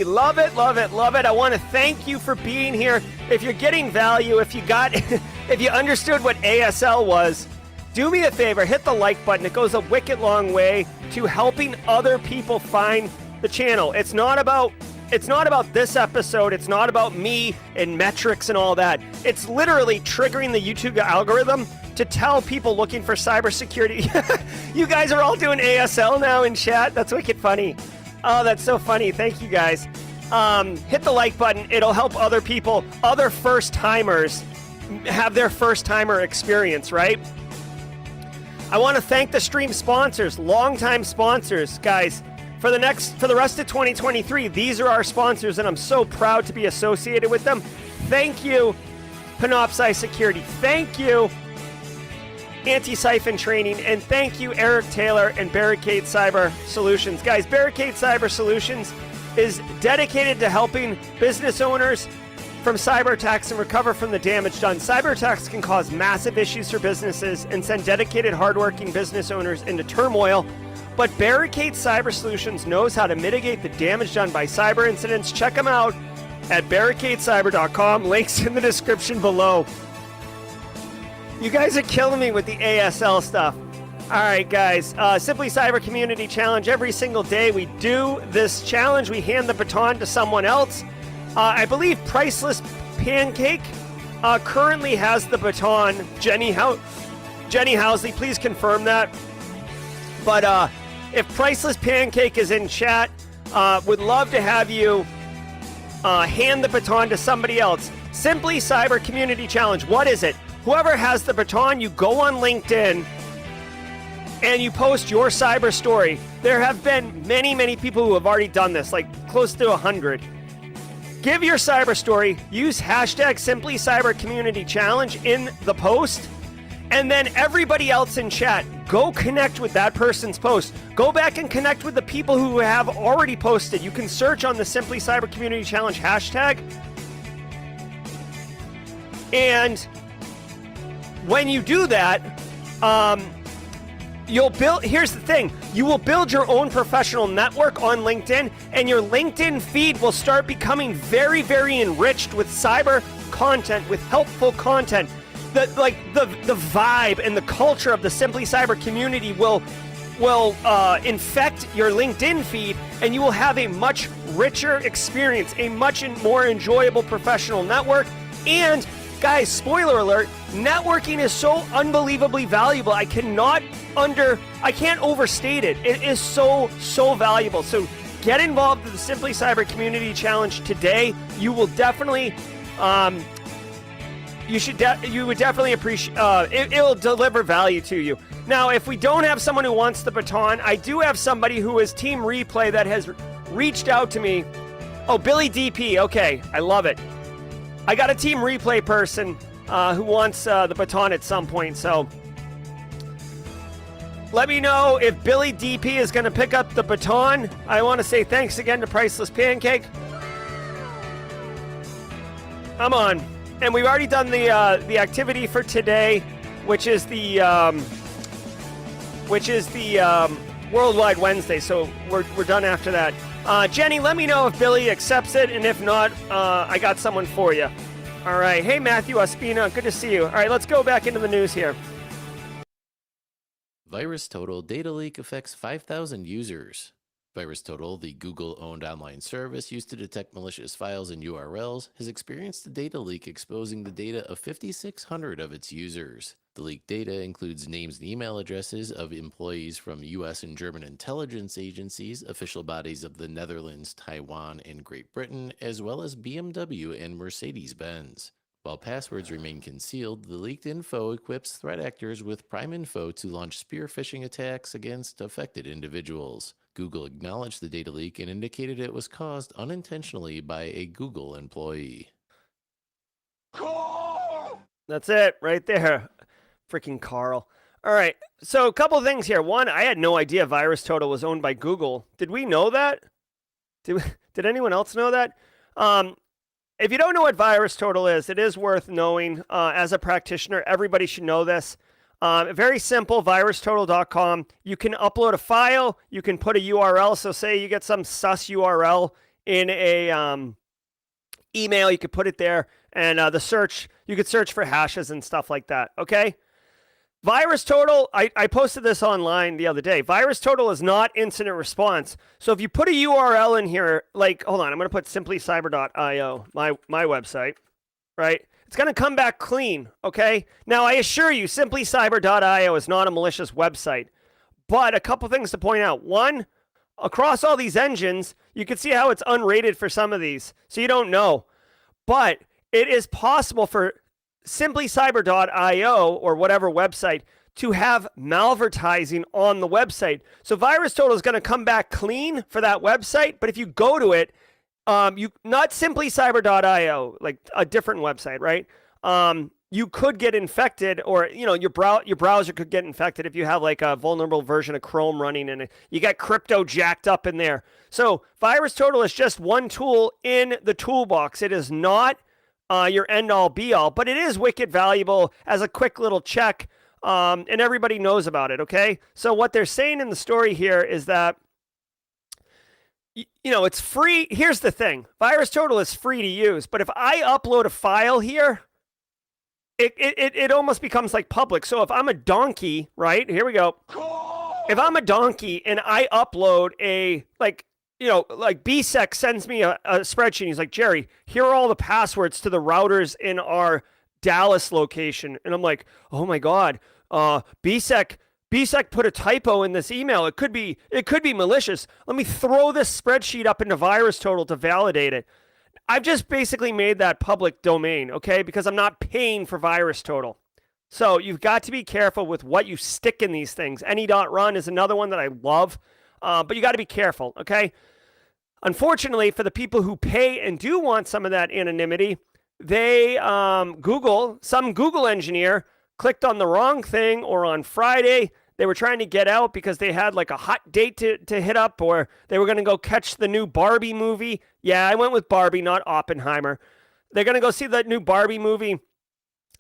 love it. I want to thank you for being here. If you're getting value, if you understood what ASL was, do me a favor, hit the like button. It goes a wicked long way to helping other people find the channel. It's not about this episode. It's not about me and metrics and all that. It's literally triggering the YouTube algorithm to tell people looking for cybersecurity. You guys are all doing ASL now in chat. That's wicked funny. Oh, that's so funny. Thank you guys. Hit the like button. It'll help other people, other first timers have their first timer experience, right? I want to thank the stream sponsors, longtime sponsors, guys. For the rest of 2023, these are our sponsors, and I'm so proud to be associated with them. Thank you, Panoptcy Security. Thank you, Antisyphon Training, and thank you, Eric Taylor and Barricade Cyber Solutions. Guys, Barricade Cyber Solutions is dedicated to helping business owners from cyber attacks and recover from the damage done. Cyber attacks can cause massive issues for businesses and send dedicated, hardworking business owners into turmoil. But Barricade Cyber Solutions knows how to mitigate the damage done by cyber incidents. Check them out at barricadecyber.com. Links in the description below. You guys are killing me with the ASL stuff. All right, guys. Simply Cyber Community Challenge. Every single day we do this challenge. We hand the baton to someone else. I believe Priceless Pancake currently has the baton. Jenny Housley, please confirm that. But if Priceless Pancake is in chat, would love to have you hand the baton to somebody else. Simply Cyber Community Challenge. What is it? Whoever has the baton, you go on LinkedIn and you post your cyber story. There have been many people who have already done this, like close to 100. Give your cyber story. Use hashtag Simply Cyber Community Challenge in the post. And then everybody else in chat, go connect with that person's post. Go back and connect with the people who have already posted. You can search on the Simply Cyber Community Challenge hashtag. And when you do that, you'll build, here's the thing, you will build your own professional network on LinkedIn, and your LinkedIn feed will start becoming very, very enriched with cyber content, with helpful content. The vibe and the culture of the Simply Cyber community will infect your LinkedIn feed, and you will have a much richer experience, a much more enjoyable professional network. And guys, spoiler alert, networking is so unbelievably valuable. I can't overstate it. It is so valuable. So get involved with the Simply Cyber Community Challenge today. You will definitely, you would definitely appreciate, it will deliver value to you. Now, if we don't have someone who wants the baton, I do have somebody who is Team Replay that has reached out to me. Oh, Billy DP. Okay, I love it. I got a Team Replay person who wants the baton at some point, so let me know if Billy DP is going to pick up the baton. I want to say thanks again to Priceless Pancake. Come on. And we've already done the activity for today, which is the Worldwide Wednesday, so we're done after that. Jenny, let me know if Billy accepts it, and if not, I got someone for you. All right. Hey, Matthew Ospina, good to see you. All right, let's go back into the news here. VirusTotal data leak affects 5,000 users. VirusTotal, the Google-owned online service used to detect malicious files and URLs, has experienced a data leak exposing the data of 5,600 of its users. The leaked data includes names and email addresses of employees from US and German intelligence agencies, official bodies of the Netherlands, Taiwan, and Great Britain, as well as BMW and Mercedes-Benz. While passwords remain concealed, the leaked info equips threat actors with prime info to launch spear phishing attacks against affected individuals. Google acknowledged the data leak and indicated it was caused unintentionally by a Google employee. That's it right there. Freaking Carl. All right. So a couple of things here. One, I had no idea VirusTotal was owned by Google. Did we know that? Did anyone else know that? If you don't know what VirusTotal is, it is worth knowing. As a practitioner, everybody should know this. Very simple, virustotal.com. You can upload a file. You can put a URL. So say you get some sus URL in a email, you could put it there. And you could search for hashes and stuff like that. Okay? VirusTotal, I posted this online the other day. VirusTotal is not incident response. So if you put a URL in here, like, hold on, I'm going to put simplycyber.io, my website, right? It's going to come back clean, okay? Now, I assure you, simplycyber.io is not a malicious website. But a couple things to point out. One, across all these engines, you can see how it's unrated for some of these. So you don't know. But it is possible for simplycyber.io or whatever website to have malvertising on the website. So VirusTotal is going to come back clean for that website. But if you go to it, not simplycyber.io, like a different website, right? You could get infected, or your browser could get infected if you have like a vulnerable version of Chrome running and you got crypto jacked up in there. So VirusTotal is just one tool in the toolbox. It is not your end-all be-all, but it is wicked valuable as a quick little check, and everybody knows about it. Okay, so what they're saying in the story here is that it's free. Here's the thing. VirusTotal is free to use, but if I upload a file here, it almost becomes like public. So if I'm a donkey, right? Here we go. If I'm a donkey and I upload like BSEC sends me a spreadsheet. He's like, Jerry, here are all the passwords to the routers in our Dallas location. And I'm like, oh my God, BSEC put a typo in this email. It could be malicious. Let me throw this spreadsheet up into VirusTotal to validate it. I've just basically made that public domain, okay? Because I'm not paying for VirusTotal. So you've got to be careful with what you stick in these things. Any.run is another one that I love, but you got to be careful, okay? Unfortunately, for the people who pay and do want some of that anonymity, some Google engineer clicked on the wrong thing, or on Friday, they were trying to get out because they had like a hot date to hit up, or they were going to go catch the new Barbie movie. Yeah, I went with Barbie, not Oppenheimer. They're going to go see the new Barbie movie,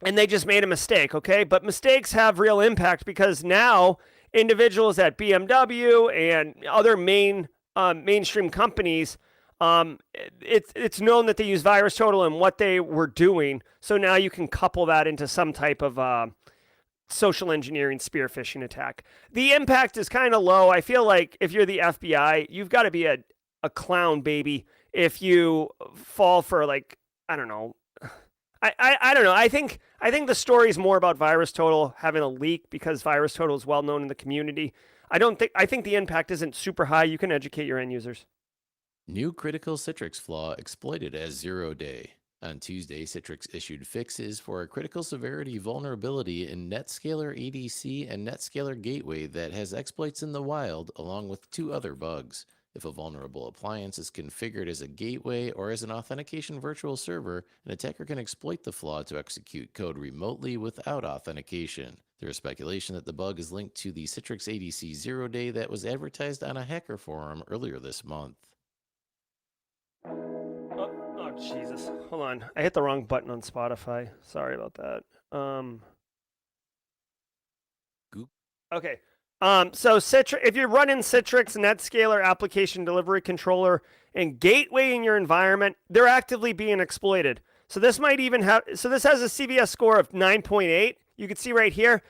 and they just made a mistake, okay? But mistakes have real impact because now individuals at BMW and other mainstream companies, it's known that they use VirusTotal and what they were doing. So now you can couple that into some type of social engineering spear phishing attack. The impact is kind of low. I feel like if you're the FBI, you've got to be a clown baby if you fall for, like, I don't know. I don't know. I think the story is more about VirusTotal having a leak because VirusTotal is well known in the community. I think the impact isn't super high. You can educate your end users. New critical Citrix flaw exploited as 0-day. On Tuesday, Citrix issued fixes for a critical severity vulnerability in NetScaler ADC and NetScaler Gateway that has exploits in the wild, along with 2 other bugs. If a vulnerable appliance is configured as a gateway or as an authentication virtual server, an attacker can exploit the flaw to execute code remotely without authentication. There is speculation that the bug is linked to the Citrix ADC 0-day that was advertised on a hacker forum earlier this month. Oh, Jesus. Hold on. I hit the wrong button on Spotify. Sorry about that. Okay. So Citrix, if you're running Citrix NetScaler application delivery controller and gateway in your environment, they're actively being exploited. So this might even have, so this has a CVS score of 9.8. You can see right here.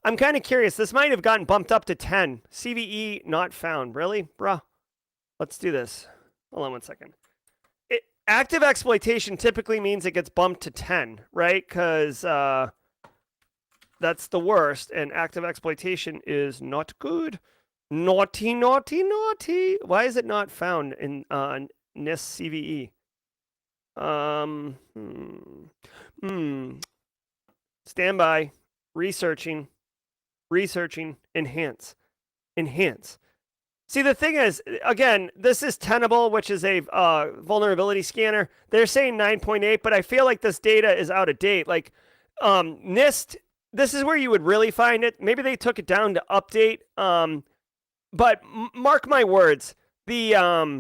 I'm kind of curious. This might have gotten bumped up to 10. CVE not found. Really? Bruh. Let's do this. Hold on one second. Active exploitation typically means it gets bumped to 10, right? Because that's the worst, and active exploitation is not good. Naughty, naughty, naughty. Why is it not found in NIST CVE? Stand by. Researching. Enhance. See, the thing is, again, this is Tenable, which is a vulnerability scanner. They're saying 9.8, but I feel like this data is out of date. Like, NIST, this is where you would really find it. Maybe they took it down to update. But mark my words, this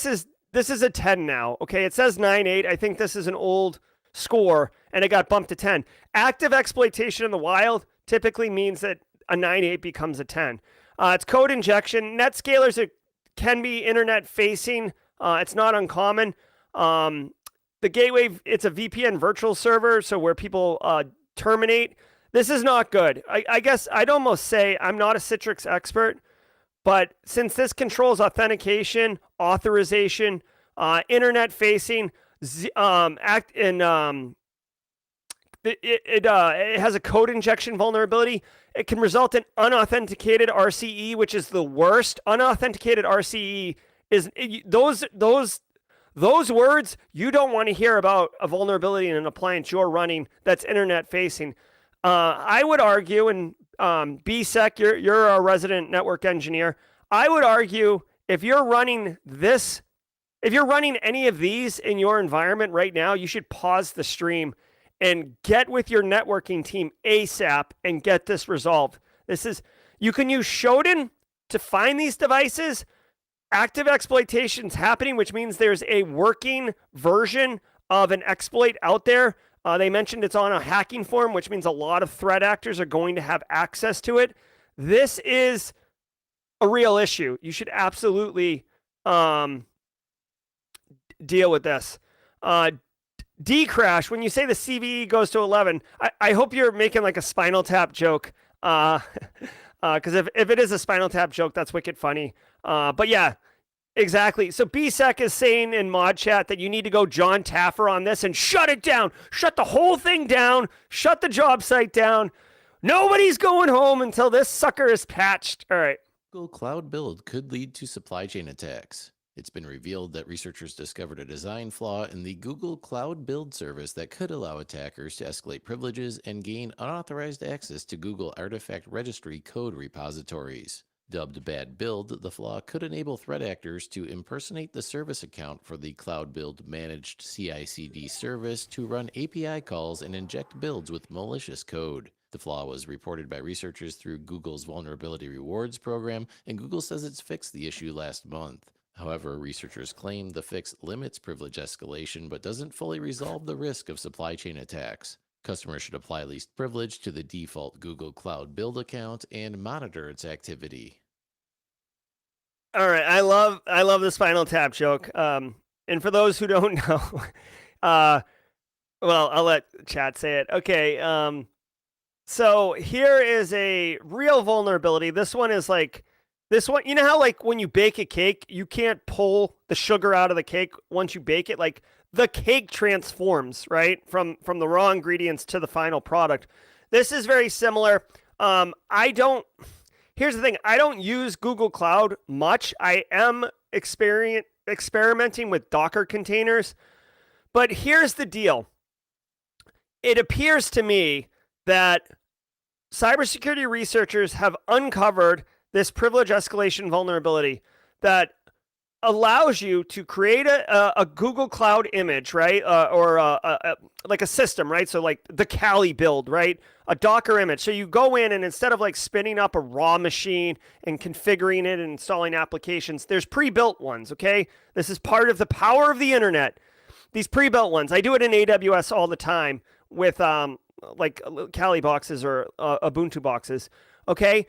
is a 10 now. Okay, it says 9.8. I think this is an old score, and it got bumped to 10. Active exploitation in the wild typically means that a 9.8 becomes a 10. It's code injection. NetScalers can be internet facing. It's not uncommon. The gateway, it's a VPN virtual server, so where people terminate. This is not good. I guess I'd almost say I'm not a Citrix expert, but since this controls authentication, authorization, internet facing, it has a code injection vulnerability. It can result in unauthenticated RCE, which is the worst. Unauthenticated RCE is those words you don't want to hear about a vulnerability in an appliance you're running that's internet facing. I would argue, and BSEC, you're a resident network engineer. I would argue if you're running any of these in your environment right now, you should pause the stream and get with your networking team ASAP and get this resolved. You can use Shodan to find these devices. Active exploitation's happening, which means there's a working version of an exploit out there. They mentioned it's on a hacking forum, which means a lot of threat actors are going to have access to it. This is a real issue. You should absolutely deal with this. Decrash, when you say the CVE goes to 11, I hope you're making like a Spinal Tap joke. Because if it is a Spinal Tap joke, that's wicked funny. But yeah, exactly. So BSEC is saying in mod chat that you need to go John Taffer on this and shut it down. Shut the whole thing down. Shut the job site down. Nobody's going home until this sucker is patched. All right. Google Cloud Build could lead to supply chain attacks. It's been revealed that researchers discovered a design flaw in the Google Cloud Build service that could allow attackers to escalate privileges and gain unauthorized access to Google Artifact Registry code repositories. Dubbed Bad Build, the flaw could enable threat actors to impersonate the service account for the Cloud Build managed CI/CD service to run API calls and inject builds with malicious code. The flaw was reported by researchers through Google's Vulnerability Rewards program, and Google says it's fixed the issue last month. However, researchers claim the fix limits privilege escalation but doesn't fully resolve the risk of supply chain attacks. Customers should apply least privilege to the default Google Cloud Build account and monitor its activity. All right, I love this Spinal Tap joke. And for those who don't know, well, I'll let chat say it. Okay, so here is a real vulnerability. This one, you know how like when you bake a cake, you can't pull the sugar out of the cake once you bake it? Like the cake transforms, right? From the raw ingredients to the final product. This is very similar. Here's the thing. I don't use Google Cloud much. I am experimenting with Docker containers. But here's the deal. It appears to me that cybersecurity researchers have uncovered this privilege escalation vulnerability that allows you to create a Google Cloud image, right? Or like a system, right? So like the Kali build, right? A Docker image. So you go in and instead of like spinning up a raw machine and configuring it and installing applications, there's pre-built ones, okay? This is part of the power of the internet. These pre-built ones. I do it in AWS all the time with like Kali boxes or Ubuntu boxes, okay?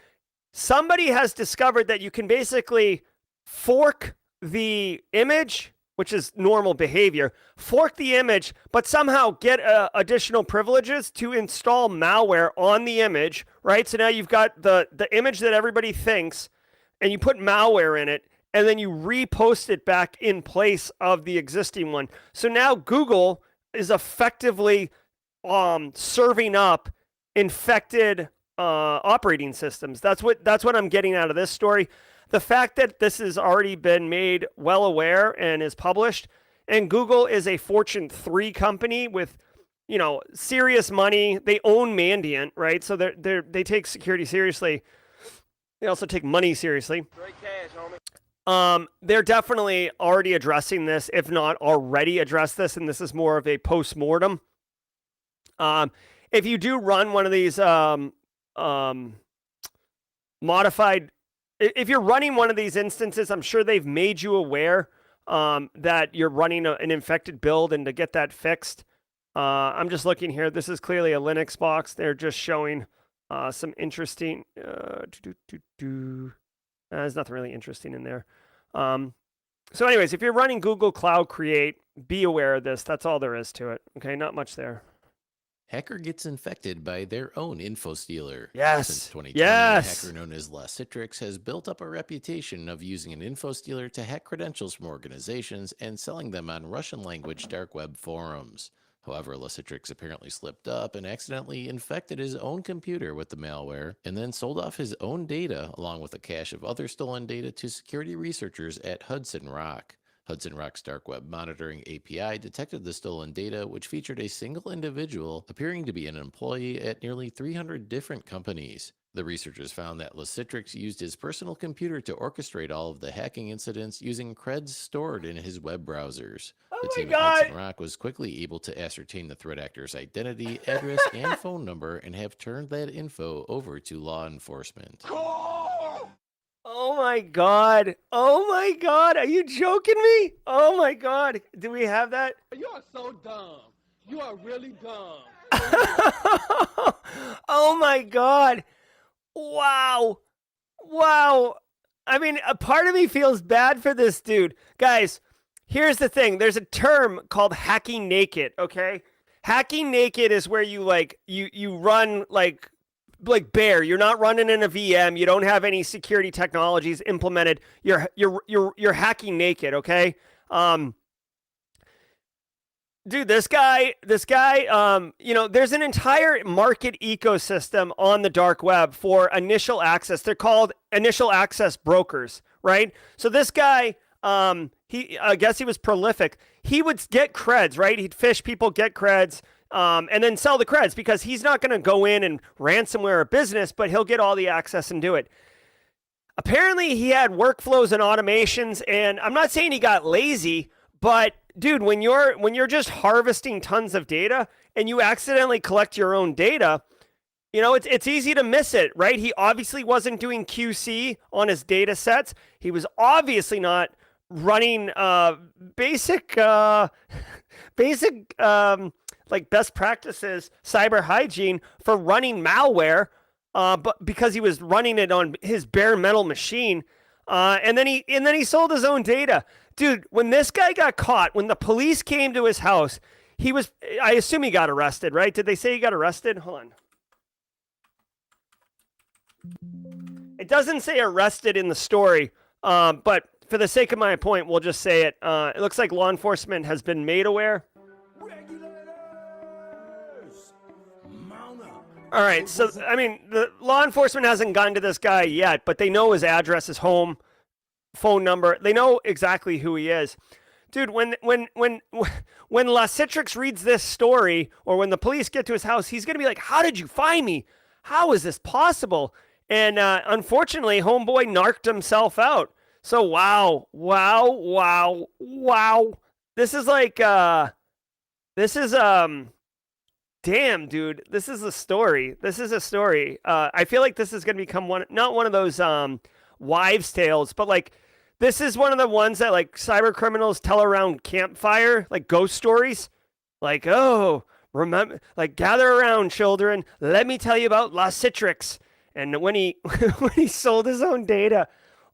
Somebody has discovered that you can basically fork the image, which is normal behavior, fork the image, but somehow get additional privileges to install malware on the image, right? So now you've got the image that everybody thinks, and you put malware in it, and then you repost it back in place of the existing one. So now Google is effectively serving up infected operating systems. That's what I'm getting out of this story. The fact that this has already been made well aware and is published, and Google is a Fortune 3 company with, serious money. They own Mandiant, right? So they take security seriously. They also take money seriously. Great cash, homie. They're definitely already addressing this, if not already addressed this, and this is more of a post-mortem. If you do run one of these modified, if you're running one of these instances, I'm sure they've made you aware that you're running an infected build, and to get that fixed, I'm just looking here. This is clearly a Linux box. They're just showing some interesting. There's nothing really interesting in there. So anyways, if you're running Google Cloud Create, be aware of this. That's all there is to it. Okay, not much there. Hacker gets infected by their own info stealer. Yes. Since 2020, Yes. a hacker known as Citrix has built up a reputation of using an info stealer to hack credentials from organizations and selling them on Russian-language dark web forums. However, Citrix apparently slipped up and accidentally infected his own computer with the malware and then sold off his own data along with a cache of other stolen data to security researchers at Hudson Rock. Hudson Rock's dark web monitoring API detected the stolen data, which featured a single individual appearing to be an employee at nearly 300 different companies. The researchers found that Citrix used his personal computer to orchestrate all of the hacking incidents using creds stored in his web browsers. The team at Hudson Rock was quickly able to ascertain the threat actor's identity, address, and phone number and have turned that info over to law enforcement. Oh my God. Oh my God. Are you joking me? Oh my God. Do we have that? You are so dumb. You are really dumb. Oh my God. Wow. Wow. I mean, a part of me feels bad for this dude. Guys, here's the thing. There's a term called hacking naked, okay? Hacking naked is where you you run like bare. You're not running in a VM. You don't have any security technologies implemented. You're hacking naked, okay? Dude, this guy, there's an entire market ecosystem on the dark web for initial access. They're called initial access brokers, right? So this guy, I guess he was prolific. He would get creds, right? He'd fish people, get creds, and then sell the creds because he's not going to go in and ransomware a business, but he'll get all the access and do it. apparently he had workflows and automations, and I'm not saying he got lazy, but dude, when you're just harvesting tons of data and you accidentally collect your own data, you know, it's easy to miss it, right? He obviously wasn't doing QC on his data sets. He was obviously not running basic like best practices cyber hygiene for running malware, but because he was running it on his bare metal machine, and then he sold his own data. Dude, when this guy got caught, when the police came to his house, I assume he got arrested, right? Did they say he got arrested? Hold on. It doesn't say arrested in the story, but for the sake of my point, we'll just say it. It looks like law enforcement has been made aware. All right, so, I mean, the law enforcement hasn't gotten to this guy yet, but they know his address, his home, phone number. They know exactly who he is. Dude, when La Citrix reads this story, or when the police get to his house, he's going to be like, how did you find me? How is this possible? And unfortunately, homeboy narked himself out. So wow. This is like, damn, dude, this is a story. I feel like this is going to become not one of those wives' tales, but like, this is one of the ones that like cyber criminals tell around campfire, like ghost stories. Like, oh, remember, like, gather around, children. Let me tell you about La Citrix. And when he sold his own data,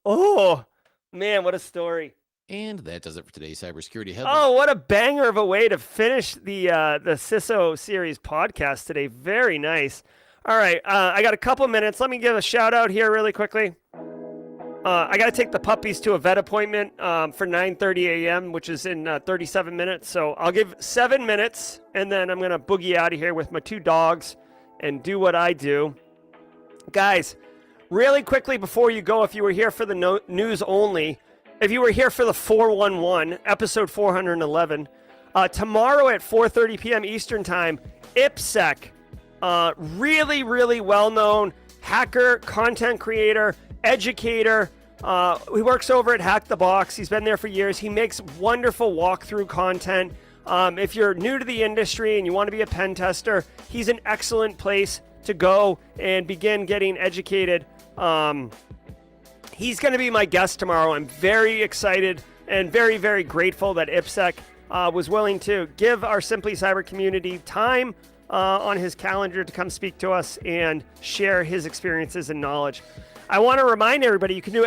oh man, what a story! And that does it for today's cybersecurity headline. Oh, what a banger of a way to finish the CISO series podcast today. Very nice. All right, I got a couple minutes. Let me give a shout out here really quickly. I got to take the puppies to a vet appointment for 9:30 a.m., which is in 37 minutes. So I'll give 7 minutes, and then I'm going to boogie out of here with my 2 dogs and do what I do. Guys, really quickly before you go, if you were here for the news only, if you were here for the 411, episode 411, tomorrow at 4:30 p.m. Eastern Time, IPSEC, really well-known hacker, content creator, educator. He works over at Hack the Box. He's been there for years. He makes wonderful walkthrough content. If you're new to the industry and you want to be a pen tester, he's an excellent place to go and begin getting educated. He's going to be my guest tomorrow. I'm very excited and very grateful that IPSEC was willing to give our Simply Cyber community time on his calendar to come speak to us and share his experiences and knowledge. I want to remind everybody, you can do !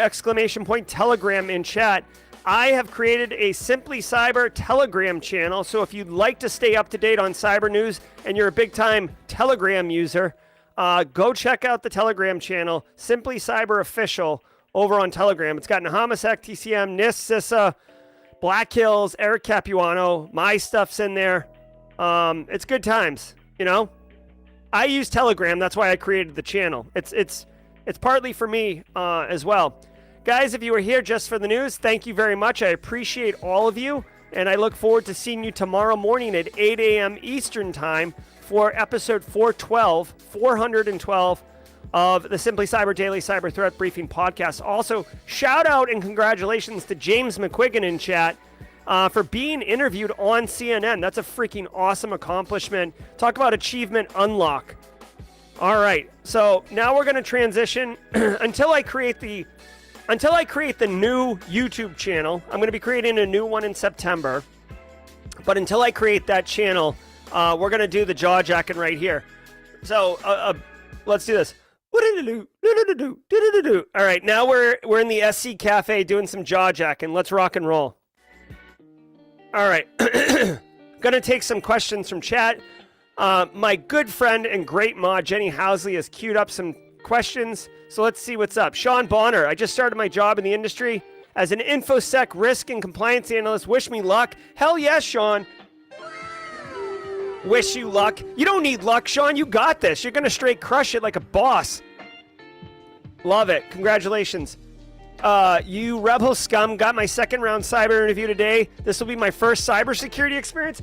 Telegram in chat. I have created a Simply Cyber Telegram channel, so if you'd like to stay up to date on cyber news and you're a big-time Telegram user, go check out the Telegram channel, Simply Cyber Official, over on Telegram. It's got Nahamasek, TCM, NIST, CISA, Black Hills, Eric Capuano. My stuff's in there. It's good times, you know? I use Telegram. That's why I created the channel. It's partly for me as well. Guys, if you were here just for the news, thank you very much. I appreciate all of you, and I look forward to seeing you tomorrow morning at 8 a.m. Eastern Time for episode 412 of the Simply Cyber Daily Cyber Threat Briefing podcast. Also, shout out and congratulations to James McQuiggan in chat for being interviewed on CNN. That's a freaking awesome accomplishment. Talk about achievement unlock. All right, so now we're going to transition until I create the new YouTube channel. I'm going to be creating a new one in September. But until I create that channel, we're going to do the jaw jacking right here. So let's do this. All right, now we're in the SC Cafe doing some jaw jacking. Let's rock and roll. All right, gonna take some questions from chat. My good friend and great mod Jenny Housley has queued up some questions, so let's see what's up. Sean Bonner, I just started my job in the industry as an InfoSec risk and compliance analyst. Wish me luck. Hell yes, Sean. Wish you luck. You don't need luck, Sean. You got this. You're going to straight crush it like a boss. Love it. Congratulations. You rebel scum got my second round cyber interview today. This will be my first cybersecurity experience.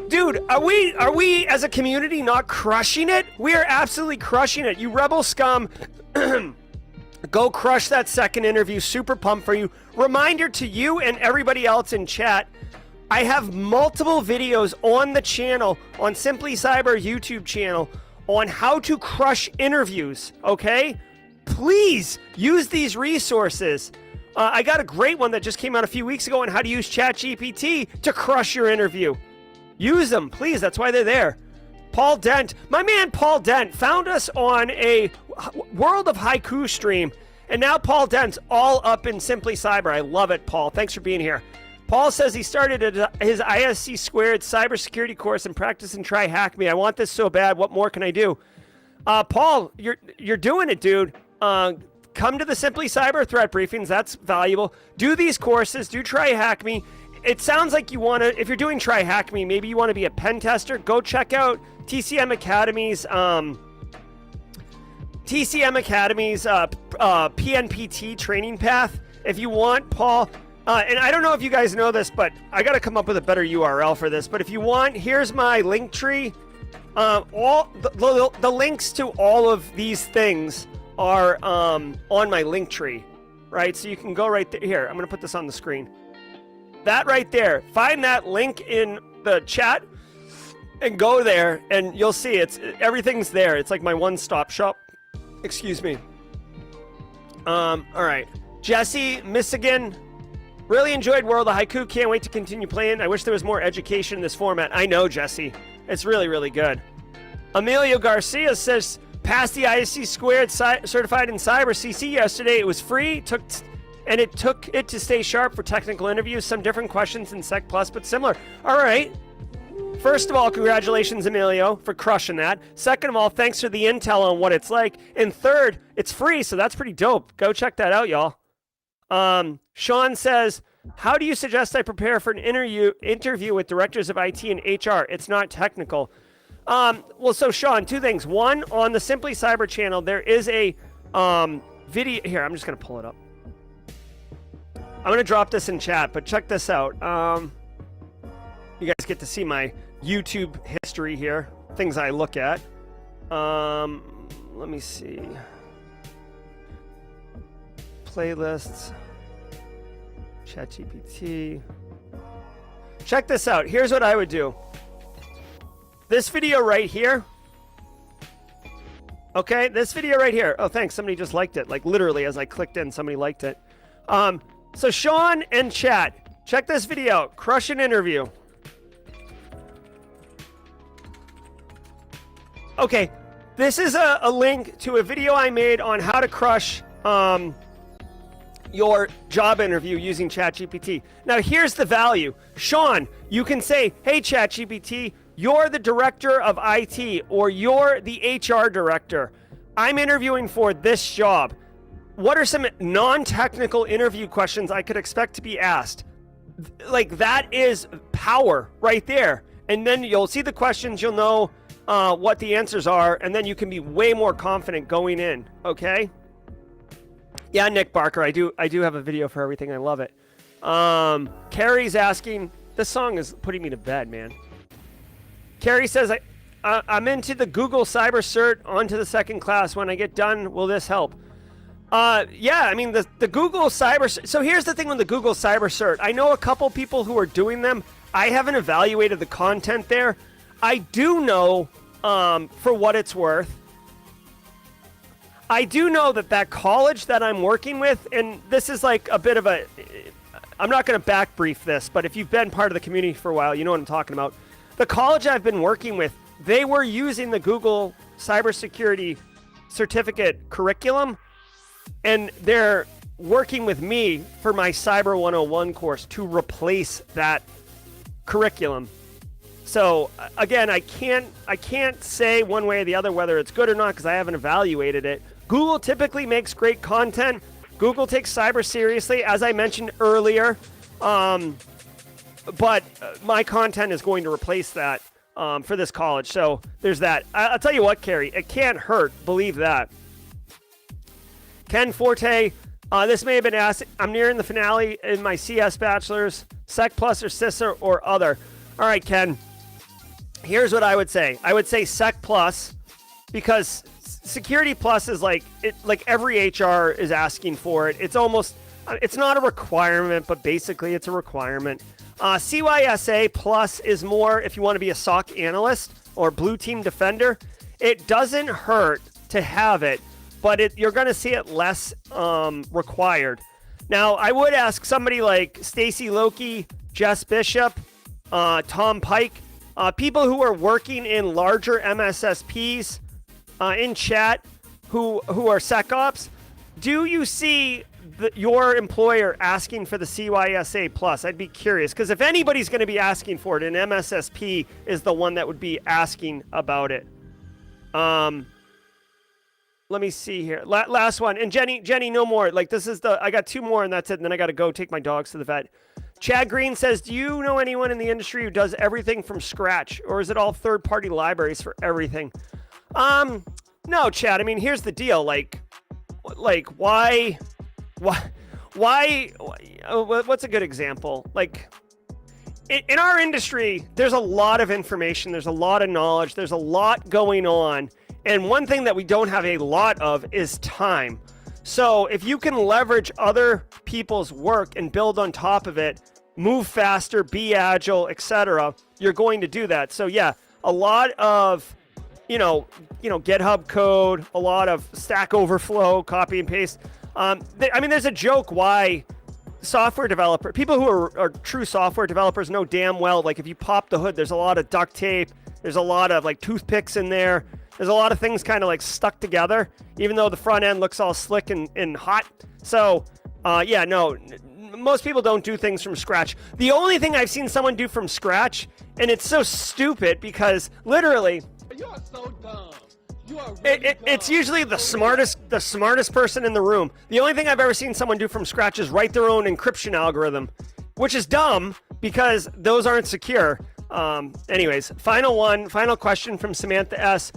Dude, are we as a community not crushing it? We are absolutely crushing it. You rebel scum Go crush that second interview. Super pumped for you. Reminder to you and everybody else in chat, I have multiple videos on the channel, on Simply Cyber YouTube channel, on how to crush interviews, okay? Please use these resources. I got a great one that just came out a few weeks ago on how to use ChatGPT to crush your interview. Use them, please. That's why they're there. Paul Dent, my man Paul Dent, found us on a World of Haiku stream, and now Paul Dent's all up in Simply Cyber. I love it, Paul. Thanks for being here. Paul says he started his ISC squared cybersecurity course and practice and try hack me. I want this so bad. What more can I do? Paul, you're doing it, dude. Come to the Simply Cyber threat briefings. That's valuable. Do these courses. Do try hack me. It sounds like you want to, if you're doing try hack me, maybe you want to be a pen tester. Go check out TCM Academy's PNPT training path if you want, Paul. And I don't know if you guys know this, but I got to come up with a better URL for this. But if you want, here's my link tree. All the links to all of these things are on my link tree, right? So you can go right there. Here, I'm going to put this on the screen. That right there. Find that link in the chat and go there, and you'll see everything's there. It's like my one-stop shop. Excuse me. All right. Jesse, Michigan. Really enjoyed World of Haiku. Can't wait to continue playing. I wish there was more education in this format. I know, Jesse. It's really, really good. Emilio Garcia says, passed the ISC squared certified in cyber CC yesterday. It was free. It took it to stay sharp for technical interviews. Some different questions in Sec Plus, but similar. All right. First of all, congratulations, Emilio, for crushing that. Second of all, thanks for the intel on what it's like. And third, it's free, so that's pretty dope. Go check that out, y'all. Sean says, how do you suggest I prepare for an interview with directors of IT and HR? It's not technical. Well, so Sean, two things. One, on the Simply Cyber channel, there is a video. Here, I'm just going to pull it up. I'm going to drop this in chat, but check this out. You guys get to see my YouTube history here, things I look at. Let me see. Playlists. ChatGPT. Check this out. Here's what I would do. This video right here. Okay, this video right here. Oh, thanks. Somebody just liked it. Like literally as I clicked in, somebody liked it. So Sean and chat, check this video out. Crush an interview. Okay, this is a link to a video I made on how to crush your job interview using ChatGPT. Now, here's the value. Sean, you can say, hey, ChatGPT, you're the director of IT or you're the HR director. I'm interviewing for this job. What are some non-technical interview questions I could expect to be asked? Like, that is power right there. And then you'll see the questions, you'll know what the answers are, and then you can be way more confident going in, okay? Yeah, Nick Barker, I do have a video for everything. I love it. Carrie's asking, this song is putting me to bed, man. Carrie says, I'm into the Google Cyber Cert, on to the second class. When I get done, will this help? Yeah, I mean, the Google Cyber... So here's the thing with the Google Cyber Cert. I know a couple people who are doing them. I haven't evaluated the content there. I do know, for what it's worth, I do know that college that I'm working with, and this is like a bit of a... I'm not going to back brief this, but if you've been part of the community for a while, you know what I'm talking about. The college I've been working with, they were using the Google Cybersecurity Certificate curriculum, and they're working with me for my Cyber 101 course to replace that curriculum. So again, I can't say one way or the other whether it's good or not because I haven't evaluated it. Google typically makes great content. Google takes cyber seriously, as I mentioned earlier. But my content is going to replace that for this college. So there's that. I'll tell you what, Carrie, it can't hurt. Believe that. Ken Forte, this may have been asked. I'm nearing the finale in my CS bachelor's, Sec Plus or CISA or other. All right, Ken. Here's what I would say. I would say Sec Plus because Security Plus is like every HR is asking for it. It's almost, it's not a requirement, but basically it's a requirement. CYSA Plus is more if you want to be a SOC analyst or blue team defender. It doesn't hurt to have it, but you're going to see it less required. Now, I would ask somebody like Stacy Loki, Jess Bishop, Tom Pike, people who are working in larger MSSPs in chat who are SecOps. Do you see your employer asking for the CYSA Plus? I'd be curious, because if anybody's going to be asking for it, an MSSP is the one that would be asking about it. Let me see here. Last one. And Jenny, no more. Like, this is I got 2 more and that's it. And then I got to go take my dogs to the vet. Chad Green says, do you know anyone in the industry who does everything from scratch, or is it all third-party libraries for everything? No, Chad. I mean, here's the deal. Like, why, what's a good example? Like, in our industry, there's a lot of information. There's a lot of knowledge. There's a lot going on. And one thing that we don't have a lot of is time. So if you can leverage other people's work and build on top of it, move faster, be agile, etc., you're going to do that. So yeah, a lot of, GitHub code, a lot of Stack Overflow, copy and paste. I mean, there's a joke why people who are true software developers know damn well, like if you pop the hood, there's a lot of duct tape, there's a lot of like toothpicks in there. There's a lot of things kind of like stuck together, even though the front end looks all slick and hot. So, yeah, no, most people don't do things from scratch. The only thing I've seen someone do from scratch, and it's so stupid because literally, You are so dumb. You are really dumb. it's usually the smartest person in the room. The only thing I've ever seen someone do from scratch is write their own encryption algorithm, which is dumb because those aren't secure. Anyways, final question from Samantha S.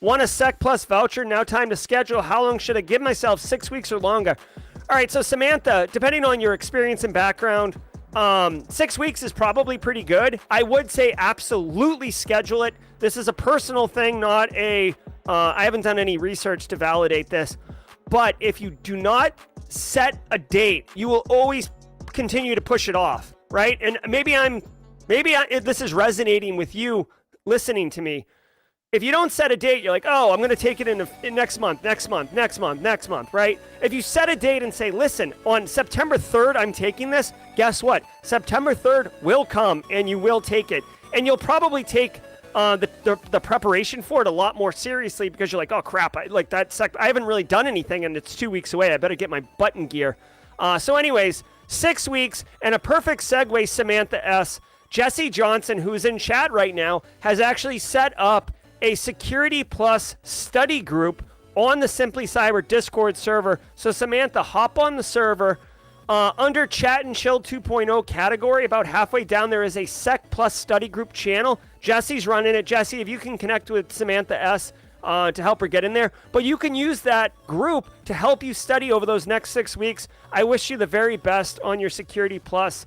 Want a Sec Plus voucher? Now time to schedule. How long should I give myself? 6 weeks or longer? All right, so Samantha, depending on your experience and background, 6 weeks is probably pretty good. I would say absolutely schedule it. This is a personal thing, not I haven't done any research to validate this. But if you do not set a date, you will always continue to push it off, right? And maybe this is resonating with you listening to me. If you don't set a date, you're like, oh, I'm going to take it in next month, right? If you set a date and say, listen, on September 3rd, I'm taking this, guess what? September 3rd will come and you will take it. And you'll probably take the preparation for it a lot more seriously because you're like, oh, crap, I haven't really done anything and it's 2 weeks away. I better get my butt in gear. So anyways, 6 weeks and a perfect segue, Samantha S. Jesse Johnson, who's in chat right now, has actually set up a Security Plus study group on the Simply Cyber Discord server. So Samantha, hop on the server. Under Chat and Chill 2.0 category, about halfway down, there is a Sec Plus study group channel. Jesse's running it. Jesse, if you can connect with Samantha S. To help her get in there. But you can use that group to help you study over those next 6 weeks. I wish you the very best on your Security Plus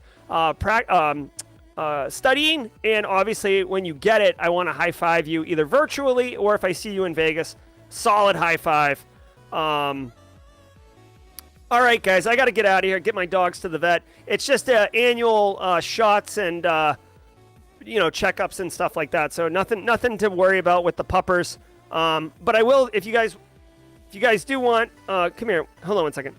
studying, and obviously when you get it, I want to high five you either virtually or if I see you in Vegas, solid high five. All right, guys, I got to get out of here, get my dogs to the vet. It's just annual shots and checkups and stuff like that. So nothing to worry about with the puppers. But I will, if you guys do want, come here, hold on 1 second.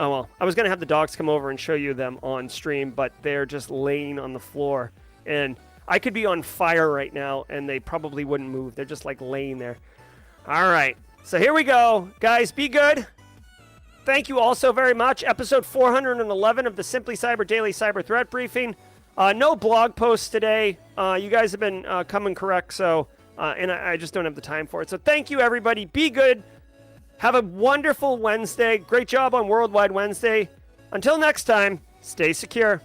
Oh, well, I was going to have the dogs come over and show you them on stream, but they're just laying on the floor. And I could be on fire right now, and they probably wouldn't move. They're just, like, laying there. All right. So here we go. Guys, be good. Thank you all so very much. Episode 411 of the Simply Cyber Daily Cyber Threat Briefing. No blog posts today. You guys have been coming correct, so and I just don't have the time for it. So thank you, everybody. Be good. Have a wonderful Wednesday. Great job on Worldwide Wednesday. Until next time, stay secure.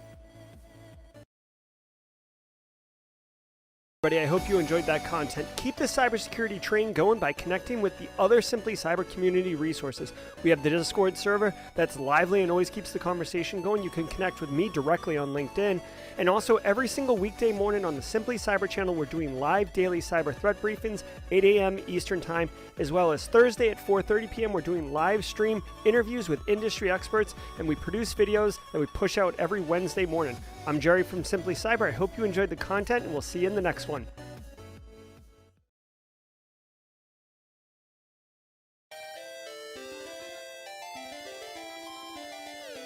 Buddy, I hope you enjoyed that content. Keep the cybersecurity train going by connecting with the other Simply Cyber community resources. We have the Discord server that's lively and always keeps the conversation going. You can connect with me directly on LinkedIn. And also every single weekday morning on the Simply Cyber channel, we're doing live daily cyber threat briefings, 8 a.m. Eastern Time, as well as Thursday at 4:30 p.m. We're doing live stream interviews with industry experts, and we produce videos that we push out every Wednesday morning. I'm Jerry from Simply Cyber. I hope you enjoyed the content, and we'll see you in the next one.